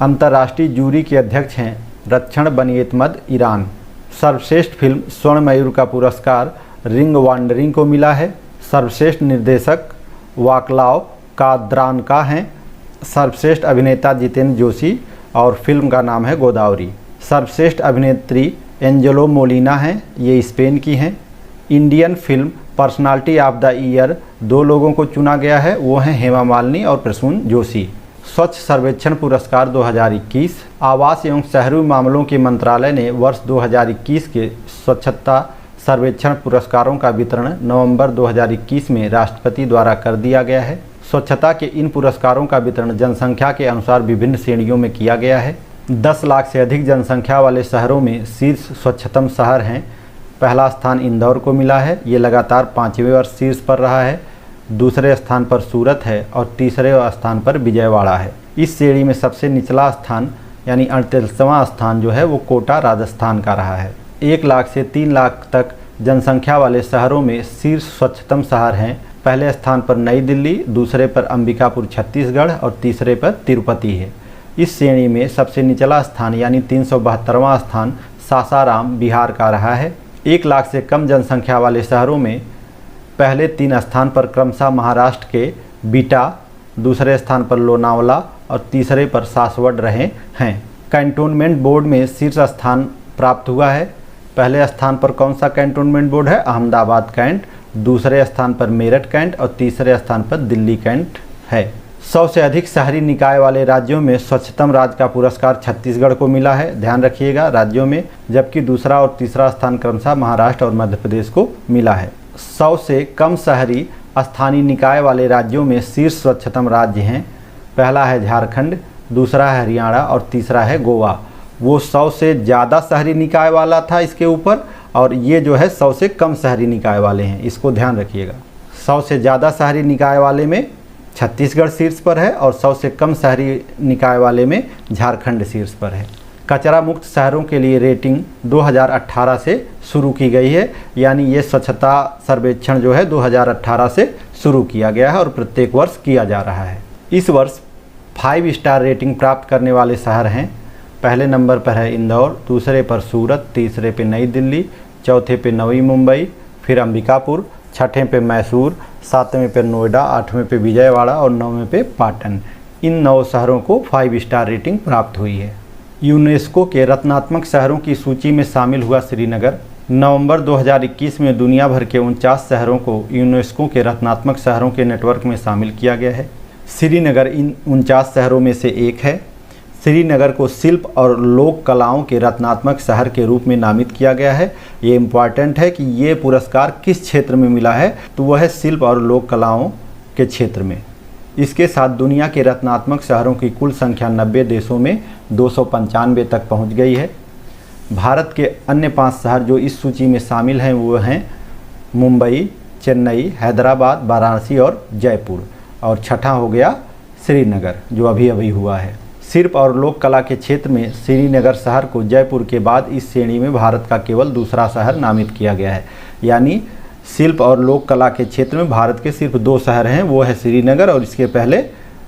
अंतर्राष्ट्रीय जूरी के अध्यक्ष हैं रक्षण बनियतमद ईरान। सर्वश्रेष्ठ फिल्म स्वर्ण मयूर का पुरस्कार रिंग वांडरिंग को मिला है। सर्वश्रेष्ठ निर्देशक वाकलाव काद्रानका हैं। सर्वश्रेष्ठ अभिनेता जितेंद्र जोशी और फिल्म का नाम है गोदावरी। सर्वश्रेष्ठ अभिनेत्री एंजेलो मोलिना हैं, ये स्पेन की हैं। Indian film personality of the year 2 लोगों को चुना गया है, वो हैं हेमा मालिनी और प्रसून जोशी। स्वच्छ सर्वेक्षण पुरस्कार 2021। आवास एवं शहरी मामलों के मंत्रालय ने वर्ष 2021 के स्वच्छता सर्वेक्षण पुरस्कारों का वितरण नवंबर 2021 में राष्ट्रपति द्वारा कर दिया गया है। स्वच्छता के इन पुरस्कारों का वितरण जनसंख्या के अनुसार विभिन्न श्रेणियों में किया गया है। 10 लाख से अधिक जनसंख्या वाले शहरों में शीर्ष स्वच्छतम शहर हैं। पहला स्थान इंदौर को मिला है, ये लगातार 5वें वर्ष शीर्ष पर रहा है। दूसरे स्थान पर सूरत है और तीसरे स्थान पर विजयवाड़ा है। इस श्रेणी में सबसे निचला स्थान यानी 38वां स्थान जो है वो कोटा राजस्थान का रहा है। 1 लाख से 3 लाख तक जनसंख्या वाले शहरों में शीर्ष स्वच्छतम शहर हैं। पहले स्थान पर नई दिल्ली, दूसरे पर अंबिकापुर छत्तीसगढ़ और तीसरे पर तिरुपति है। इस श्रेणी में सबसे निचला स्थान यानी 372वां स्थान सासाराम बिहार का रहा है। 1 लाख से कम जनसंख्या वाले शहरों में पहले 3 स्थान पर क्रमशः महाराष्ट्र के बीटा, दूसरे स्थान पर लोनावला और तीसरे पर सासवड रहे हैं। कैंटोनमेंट बोर्ड में शीर्ष स्थान प्राप्त हुआ है। पहले स्थान पर कौन सा कैंटोनमेंट बोर्ड है? अहमदाबाद कैंट, दूसरे स्थान पर मेरठ कैंट और तीसरे स्थान पर दिल्ली कैंट है। 100 से अधिक शहरी निकाय वाले राज्यों में स्वच्छतम राज्य का पुरस्कार छत्तीसगढ़ को मिला है, ध्यान रखिएगा राज्यों में, जबकि दूसरा और तीसरा स्थान क्रमशः महाराष्ट्र और मध्य प्रदेश को मिला है। 100 से कम शहरी स्थानीय निकाय वाले राज्यों में शीर्ष स्वच्छतम राज्य हैं। पहला है झारखंड, दूसरा है हरियाणा और तीसरा है गोवा। वो 100 से ज़्यादा शहरी निकाय वाला था इसके ऊपर, और ये जो है 100 से कम शहरी निकाय वाले हैं, इसको ध्यान रखिएगा। 100 से ज़्यादा शहरी निकाय वाले में छत्तीसगढ़ शीर्ष पर है और 100 से कम शहरी निकाय वाले में झारखंड शीर्ष पर है। कचरा मुक्त शहरों के लिए रेटिंग 2018 से शुरू की गई है, यानी ये स्वच्छता सर्वेक्षण जो है 2018 से शुरू किया गया है और प्रत्येक वर्ष किया जा रहा है। इस वर्ष 5 स्टार रेटिंग प्राप्त करने वाले शहर हैं। पहले नंबर पर है इंदौर, दूसरे पर सूरत, तीसरे पे नई दिल्ली, चौथे पे नवी मुंबई, फिर अंबिकापुर, छठे पे मैसूर, 7वें पे नोएडा, 8वें पे विजयवाड़ा और 9वें पे पाटन। इन 9 शहरों को 5 स्टार रेटिंग प्राप्त हुई है। यूनेस्को के रत्नात्मक शहरों की सूची में शामिल हुआ श्रीनगर। नवंबर 2021 में दुनिया भर के 49 शहरों को यूनेस्को के रत्नात्मक शहरों के नेटवर्क में शामिल किया गया है। श्रीनगर इन 49 शहरों में से एक है। श्रीनगर को शिल्प और लोक कलाओं के रत्नात्मक शहर के रूप में नामित किया गया है। ये इम्पॉर्टेंट है कि ये पुरस्कार किस क्षेत्र में मिला है, तो वह है शिल्प और लोक कलाओं के क्षेत्र में। इसके साथ दुनिया के रत्नात्मक शहरों की कुल संख्या 90 देशों में 295 तक पहुंच गई है। भारत के अन्य 5 शहर जो इस सूची में शामिल हैं वो हैं मुंबई, चेन्नई, हैदराबाद, वाराणसी और जयपुर, और छठा हो गया श्रीनगर जो अभी अभी हुआ है। शिल्प और लोक कला के क्षेत्र में श्रीनगर शहर को जयपुर के बाद इस श्रेणी में भारत का केवल दूसरा शहर नामित किया गया है। यानी शिल्प और लोक कला के क्षेत्र में भारत के सिर्फ 2 शहर हैं, वो है श्रीनगर और इसके पहले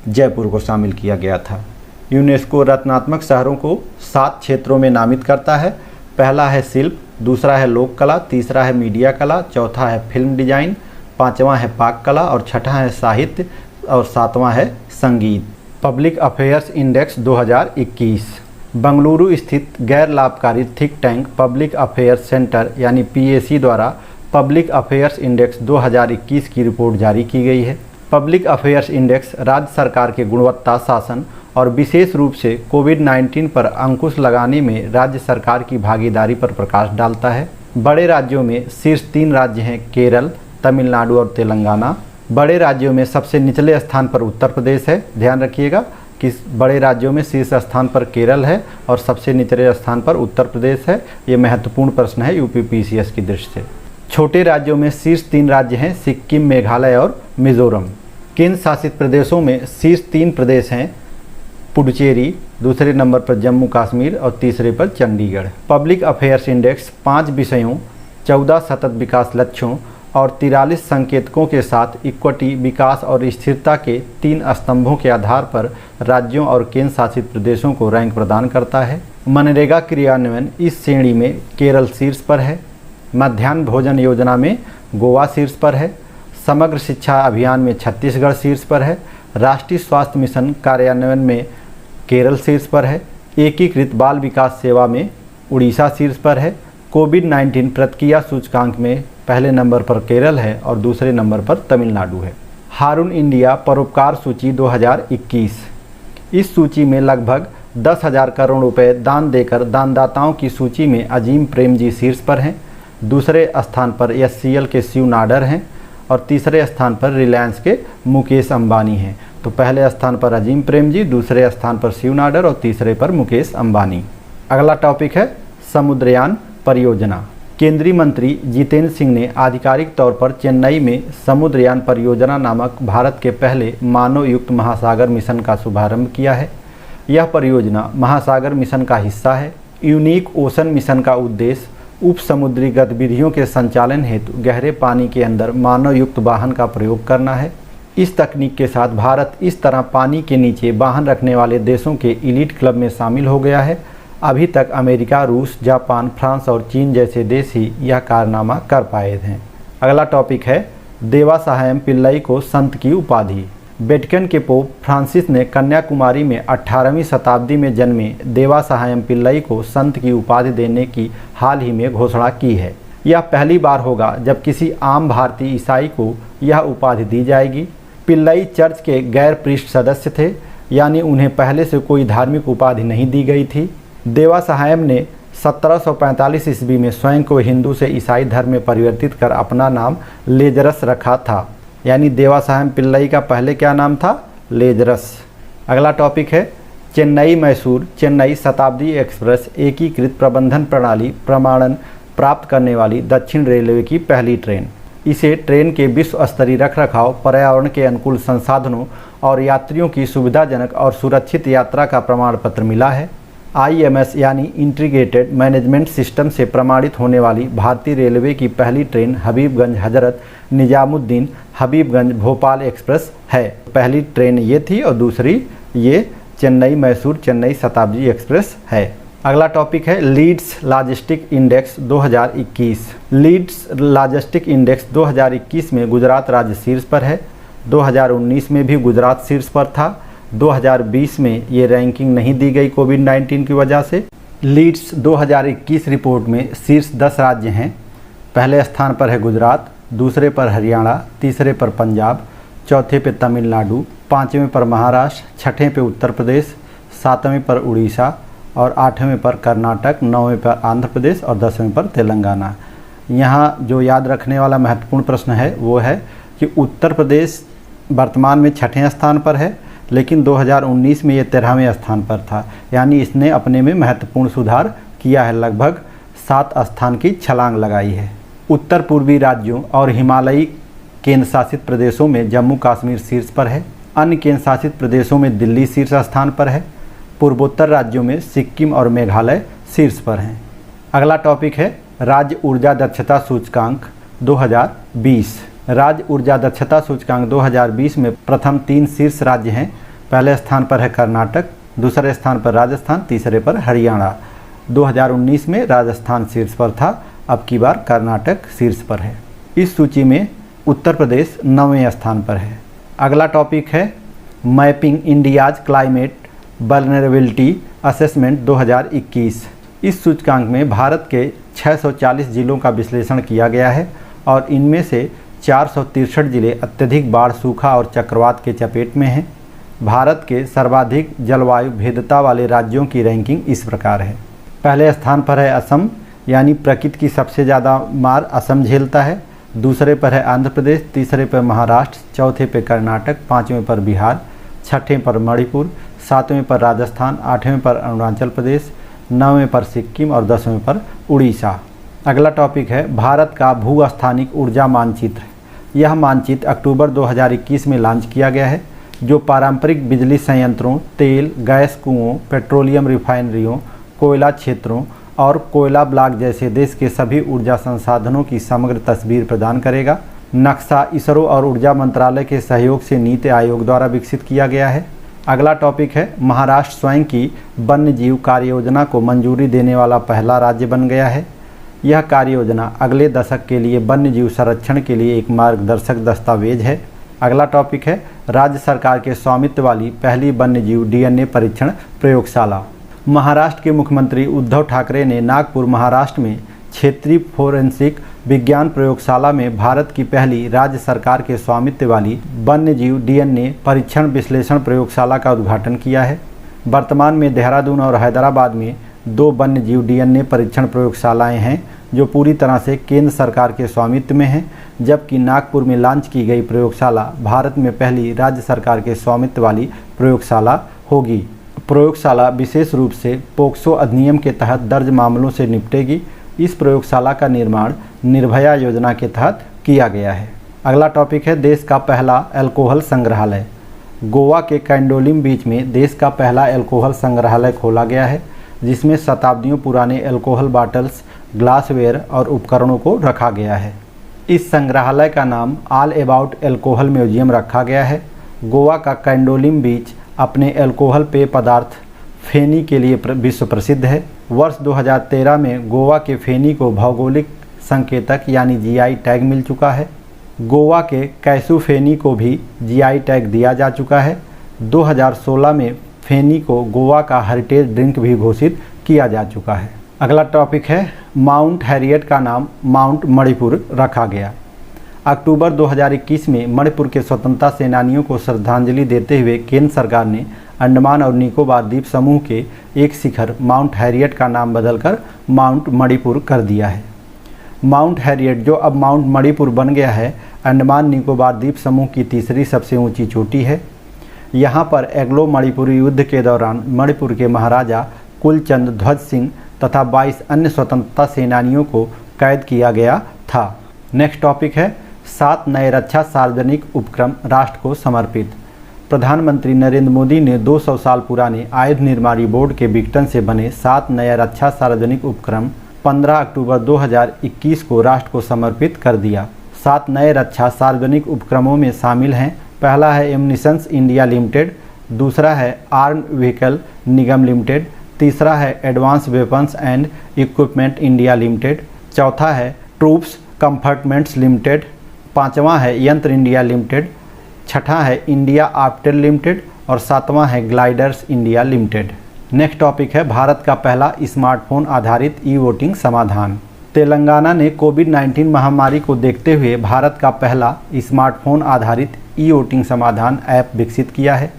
जयपुर को शामिल किया गया था। यूनेस्को रत्नात्मक शहरों को 7 क्षेत्रों में नामित करता है। पहला है शिल्प, दूसरा है लोक कला, तीसरा है मीडिया कला, चौथा है फिल्म डिजाइन, 5वां है पाक कला और छठा है साहित्य और 7वां है संगीत। Public affairs index 2021। बंगलुरु स्थित गैर लाभकारी think tank public affairs centre यानी PAC द्वारा पब्लिक अफेयर्स इंडेक्स 2021 की रिपोर्ट जारी की गई है। पब्लिक अफेयर्स इंडेक्स राज्य सरकार के गुणवत्ता शासन और विशेष रूप से कोविड-19 पर अंकुश लगाने में राज्य सरकार की भागीदारी पर प्रकाश डालता है। बड़े राज्यों में शीर्ष 3 राज्य हैं केरल, तमिलनाडु और तेलंगाना। बड़े राज्यों में सबसे निचले स्थान पर उत्तर प्रदेश है, ध्यान रखिएगा कि बड़े राज्यों में शीर्ष स्थान पर केरल है और सबसे निचले स्थान पर उत्तर प्रदेश है। ये महत्वपूर्ण प्रश्न है UPPCS की दृष्टि से। छोटे राज्यों में शीर्ष 3 राज्य हैं सिक्किम, मेघालय और मिजोरम। केंद्र शासित प्रदेशों में शीर्ष 3 प्रदेश हैं पुडुचेरी, दूसरे नंबर पर जम्मू कश्मीर और तीसरे पर चंडीगढ़। पब्लिक अफेयर्स इंडेक्स 5 विषयों, 14 सतत विकास लक्ष्यों और 43 संकेतकों के साथ इक्विटी, विकास और स्थिरता के 3 स्तंभों के आधार पर राज्यों और केंद्र शासित प्रदेशों को रैंक प्रदान करता है। मनरेगा क्रियान्वयन इस श्रेणी में केरल शीर्ष पर है, मध्याह्न भोजन योजना में गोवा शीर्ष पर है। समग्र शिक्षा अभियान में छत्तीसगढ़ शीर्ष पर है। राष्ट्रीय स्वास्थ्य मिशन कार्यान्वयन में केरल शीर्ष पर है। एकीकृत बाल विकास सेवा में उड़ीसा शीर्ष पर है। कोविड-19 प्रतिक्रिया सूचकांक में पहले नंबर पर केरल है और दूसरे नंबर पर तमिलनाडु है। हारून इंडिया परोपकार सूची 2021। इस सूची में लगभग 10,000 करोड़ रुपए दान देकर दानदाताओं की सूची में अजीम प्रेम जी शीर्ष पर हैं। दूसरे स्थान पर एचसीएल के शिव नाडर हैं और तीसरे स्थान पर रिलायंस के मुकेश अंबानी हैं। तो पहले स्थान पर अजीम प्रेम जी, दूसरे स्थान पर शिव नाडर और तीसरे पर मुकेश अंबानी। अगला टॉपिक है समुद्रयान परियोजना। केंद्रीय मंत्री जितेंद्र सिंह ने आधिकारिक तौर पर चेन्नई में समुद्रयान परियोजना नामक भारत के पहले मानव युक्त महासागर मिशन का शुभारंभ किया है। यह परियोजना महासागर मिशन का हिस्सा है। यूनिक ओशन मिशन का उद्देश्य उप समुद्री गतिविधियों के संचालन हेतु गहरे पानी के अंदर मानव युक्त वाहन का प्रयोग करना है। इस तकनीक के साथ भारत इस तरह पानी के नीचे वाहन रखने वाले देशों के एलीट क्लब में शामिल हो गया है। अभी तक अमेरिका, रूस, जापान, फ्रांस और चीन जैसे देश ही यह कारनामा कर पाए हैं। अगला टॉपिक है देवासाहेम पिल्लई को संत की उपाधि। वेटिकन के पोप फ्रांसिस ने कन्याकुमारी में 18वीं शताब्दी में जन्मे देवासाहेम पिल्लई को संत की उपाधि देने की हाल ही में घोषणा की है। यह पहली बार होगा जब किसी आम भारतीय ईसाई को यह उपाधि दी जाएगी। पिल्लई चर्च के गैर पृष्ठ सदस्य थे, यानी उन्हें पहले से कोई धार्मिक उपाधि नहीं दी गई थी। देवासाहेम ने 1745 ईस्वी में स्वयं को हिंदू से ईसाई धर्म में परिवर्तित कर अपना नाम लेजरस रखा था। यानी देवासाहेम पिल्लई का पहले क्या नाम था? लेजरस। अगला टॉपिक है चेन्नई मैसूर चेन्नई शताब्दी एक्सप्रेस एकीकृत प्रबंधन प्रणाली प्रमाणन प्राप्त करने वाली दक्षिण रेलवे की पहली ट्रेन। इसे ट्रेन के विश्व स्तरीय रखरखाव, पर्यावरण के अनुकूल संसाधनों और यात्रियों की सुविधाजनक और सुरक्षित यात्रा का प्रमाण पत्र मिला है। IMS यानी इंटीग्रेटेड मैनेजमेंट सिस्टम से प्रमाणित होने वाली भारतीय रेलवे की पहली ट्रेन हबीबगंज हजरत निजामुद्दीन हबीबगंज भोपाल एक्सप्रेस है। पहली ट्रेन ये थी और दूसरी ये चेन्नई मैसूर चेन्नई शताब्दी एक्सप्रेस है। अगला टॉपिक है LEADS logistic index 2021। LEADS logistic index 2021 में गुजरात राज्य शीर्ष पर है। 2019 में भी गुजरात शीर्ष पर था। 2020 में ये रैंकिंग नहीं दी गई कोविड-19 की वजह से। लीड्स 2021 रिपोर्ट में शीर्ष 10 राज्य हैं। पहले स्थान पर है गुजरात, दूसरे पर हरियाणा, तीसरे पर पंजाब, चौथे पे तमिलनाडु, पाँचवें पर महाराष्ट्र, छठे पे उत्तर प्रदेश, सातवें पर उड़ीसा और आठवें पर कर्नाटक, नौवें पर आंध्र प्रदेश और 10वें पर तेलंगाना। यहाँ जो याद रखने वाला महत्वपूर्ण प्रश्न है वो है कि उत्तर प्रदेश वर्तमान में छठे स्थान पर है, लेकिन 2019 में ये 13वें स्थान पर था। यानी इसने अपने में महत्वपूर्ण सुधार किया है, लगभग 7 स्थान की छलांग लगाई है। उत्तर पूर्वी राज्यों और हिमालयी केंद्र शासित प्रदेशों में जम्मू कश्मीर शीर्ष पर है। अन्य केंद्र शासित प्रदेशों में दिल्ली शीर्ष स्थान पर है। पूर्वोत्तर राज्यों में सिक्किम और मेघालय शीर्ष पर हैं। अगला टॉपिक है राज्य ऊर्जा दक्षता सूचकांक 2020। राज्य ऊर्जा दक्षता सूचकांक 2020 में प्रथम 3 शीर्ष राज्य हैं। पहले स्थान पर है कर्नाटक, दूसरे स्थान पर राजस्थान, तीसरे पर हरियाणा। 2019 में राजस्थान शीर्ष पर था, अब की बार कर्नाटक शीर्ष पर है। इस सूची में उत्तर प्रदेश 9वें स्थान पर है। अगला टॉपिक है mapping India's climate vulnerability assessment 2021। इस सूचकांक में भारत के 640 जिलों का विश्लेषण किया गया है और इनमें से 463 जिले अत्यधिक बाढ़, सूखा और चक्रवात के चपेट में हैं। भारत के सर्वाधिक जलवायु भेद्यता वाले राज्यों की रैंकिंग इस प्रकार है। पहले स्थान पर है असम, यानी प्रकृति की सबसे ज़्यादा मार असम झेलता है। दूसरे पर है आंध्र प्रदेश, तीसरे पर महाराष्ट्र, चौथे पर कर्नाटक, पाँचवें पर बिहार, छठे पर मणिपुर, सातवें पर राजस्थान, आठवें पर अरुणाचल प्रदेश, नौवें पर सिक्किम और 10वें पर उड़ीसा। अगला टॉपिक है भारत का भूस्थानिक ऊर्जा मानचित्र। यह मानचित्र अक्टूबर 2021 में लॉन्च किया गया है, जो पारंपरिक बिजली संयंत्रों, तेल गैस कुओं, पेट्रोलियम रिफाइनरियों, कोयला क्षेत्रों और कोयला ब्लॉक जैसे देश के सभी ऊर्जा संसाधनों की समग्र तस्वीर प्रदान करेगा। नक्शा इसरो और ऊर्जा मंत्रालय के सहयोग से नीति आयोग द्वारा विकसित किया गया है। अगला टॉपिक है महाराष्ट्र स्वयं की वन्य जीव कार्य योजना को मंजूरी देने वाला पहला राज्य बन गया है। यह कार्य योजना अगले दशक के लिए वन्य जीव संरक्षण के लिए एक मार्गदर्शक दस्तावेज है। अगला टॉपिक है राज्य सरकार के स्वामित्व वाली पहली वन्य जीव DNA परीक्षण प्रयोगशाला। महाराष्ट्र के मुख्यमंत्री उद्धव ठाकरे ने नागपुर महाराष्ट्र में क्षेत्रीय फोरेंसिक विज्ञान प्रयोगशाला में भारत की पहली राज्य सरकार के स्वामित्व वाली वन्य जीव DNA परीक्षण विश्लेषण प्रयोगशाला का उद्घाटन किया है। वर्तमान में देहरादून और हैदराबाद में 2 वन्य जीव DNA परीक्षण प्रयोगशालाएं हैं जो पूरी तरह से केंद्र सरकार के स्वामित्व में हैं, जबकि नागपुर में लॉन्च की गई प्रयोगशाला भारत में पहली राज्य सरकार के स्वामित्व वाली प्रयोगशाला होगी। प्रयोगशाला विशेष रूप से पोक्सो अधिनियम के तहत दर्ज मामलों से निपटेगी। इस प्रयोगशाला का निर्माण निर्भया योजना के तहत किया गया है। अगला टॉपिक है देश का पहला अल्कोहल संग्रहालय। गोवा के कैंडोलिम बीच में देश का पहला अल्कोहल संग्रहालय खोला गया है, जिसमें शताब्दियों पुराने अल्कोहल बॉटल्स, ग्लासवेयर और उपकरणों को रखा गया है। इस संग्रहालय का नाम ऑल अबाउट अल्कोहल म्यूजियम रखा गया है। गोवा का कैंडोलिम बीच अपने अल्कोहल पेय पदार्थ फेनी के लिए विश्व प्रसिद्ध है। वर्ष 2013 में गोवा के फेनी को भौगोलिक संकेतक यानी GI टैग मिल चुका है। गोवा के कैसू फेनी को भी GI टैग दिया जा चुका है। 2016 में फेनी को गोवा का हेरिटेज ड्रिंक भी घोषित किया जा चुका है। अगला टॉपिक है माउंट हैरियट का नाम माउंट मणिपुर रखा गया। अक्टूबर 2021 में मणिपुर के स्वतंत्रता सेनानियों को श्रद्धांजलि देते हुए केंद्र सरकार ने अंडमान और निकोबार द्वीप समूह के एक शिखर माउंट हैरियट का नाम बदलकर माउंट मणिपुर कर दिया है। माउंट हैरियट, जो अब माउंट मणिपुर बन गया है, अंडमान निकोबार द्वीप समूह की तीसरी सबसे ऊंची चोटी है। यहाँ पर एंग्लो मणिपुरी युद्ध के दौरान मणिपुर के महाराजा कुलचंद ध्वज सिंह तथा 22 अन्य स्वतंत्रता सेनानियों को कैद किया गया था। नेक्स्ट टॉपिक है 7 नए रक्षा सार्वजनिक उपक्रम राष्ट्र को समर्पित। प्रधानमंत्री नरेंद्र मोदी ने 200 साल पुराने आयुध निर्माणी बोर्ड के विघटन से बने 7 नए रक्षा सार्वजनिक उपक्रम 15 अक्टूबर 2021 को राष्ट्र को समर्पित कर दिया। 7 नए रक्षा सार्वजनिक उपक्रमों में शामिल हैं, पहला है एम्युनिशंस इंडिया लिमिटेड, दूसरा है आर्म व्हीकल निगम लिमिटेड, तीसरा है advance weapons and equipment India limited, चौथा है ट्रूप्स कंपार्टमेंट्स लिमिटेड, पांचवा है यंत्र इंडिया लिमिटेड, छठा है इंडिया आर्टिलरी लिमिटेड और सातवां है gliders India limited. Next topic है भारत का पहला स्मार्टफोन आधारित ई-वोटिंग समाधान। तेलंगाना ने कोविड-19 महामारी को देखते हुए भारत का पहला स्मार्टफोन आधारित ई-वोटिंग समाधान ऐप विकसित किया है।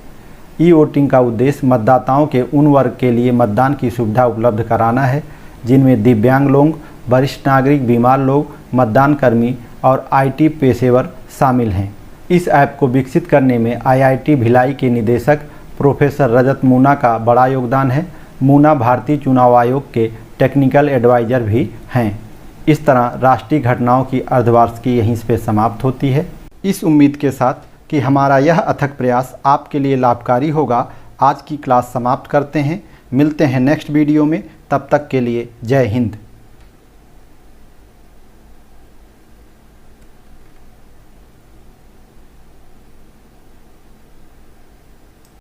ई-वोटिंग का उद्देश्य मतदाताओं के उन वर्ग के लिए मतदान की सुविधा उपलब्ध कराना है जिनमें दिव्यांग लोग, वरिष्ठ नागरिक, बीमार लोग, मतदान कर्मी और IT पेशेवर शामिल हैं। इस ऐप को विकसित करने में IIT भिलाई के निदेशक प्रोफेसर रजत मूना का बड़ा योगदान है। मूना भारतीय चुनाव आयोग के टेक्निकल एडवाइजर भी हैं। इस तरह राष्ट्रीय घटनाओं की अर्धवार्षिकी यहीं पे समाप्त होती है। इस उम्मीद के साथ कि हमारा यह अथक प्रयास आपके लिए लाभकारी होगा, आज की क्लास समाप्त करते हैं। मिलते हैं नेक्स्ट वीडियो में, तब तक के लिए जय हिंद।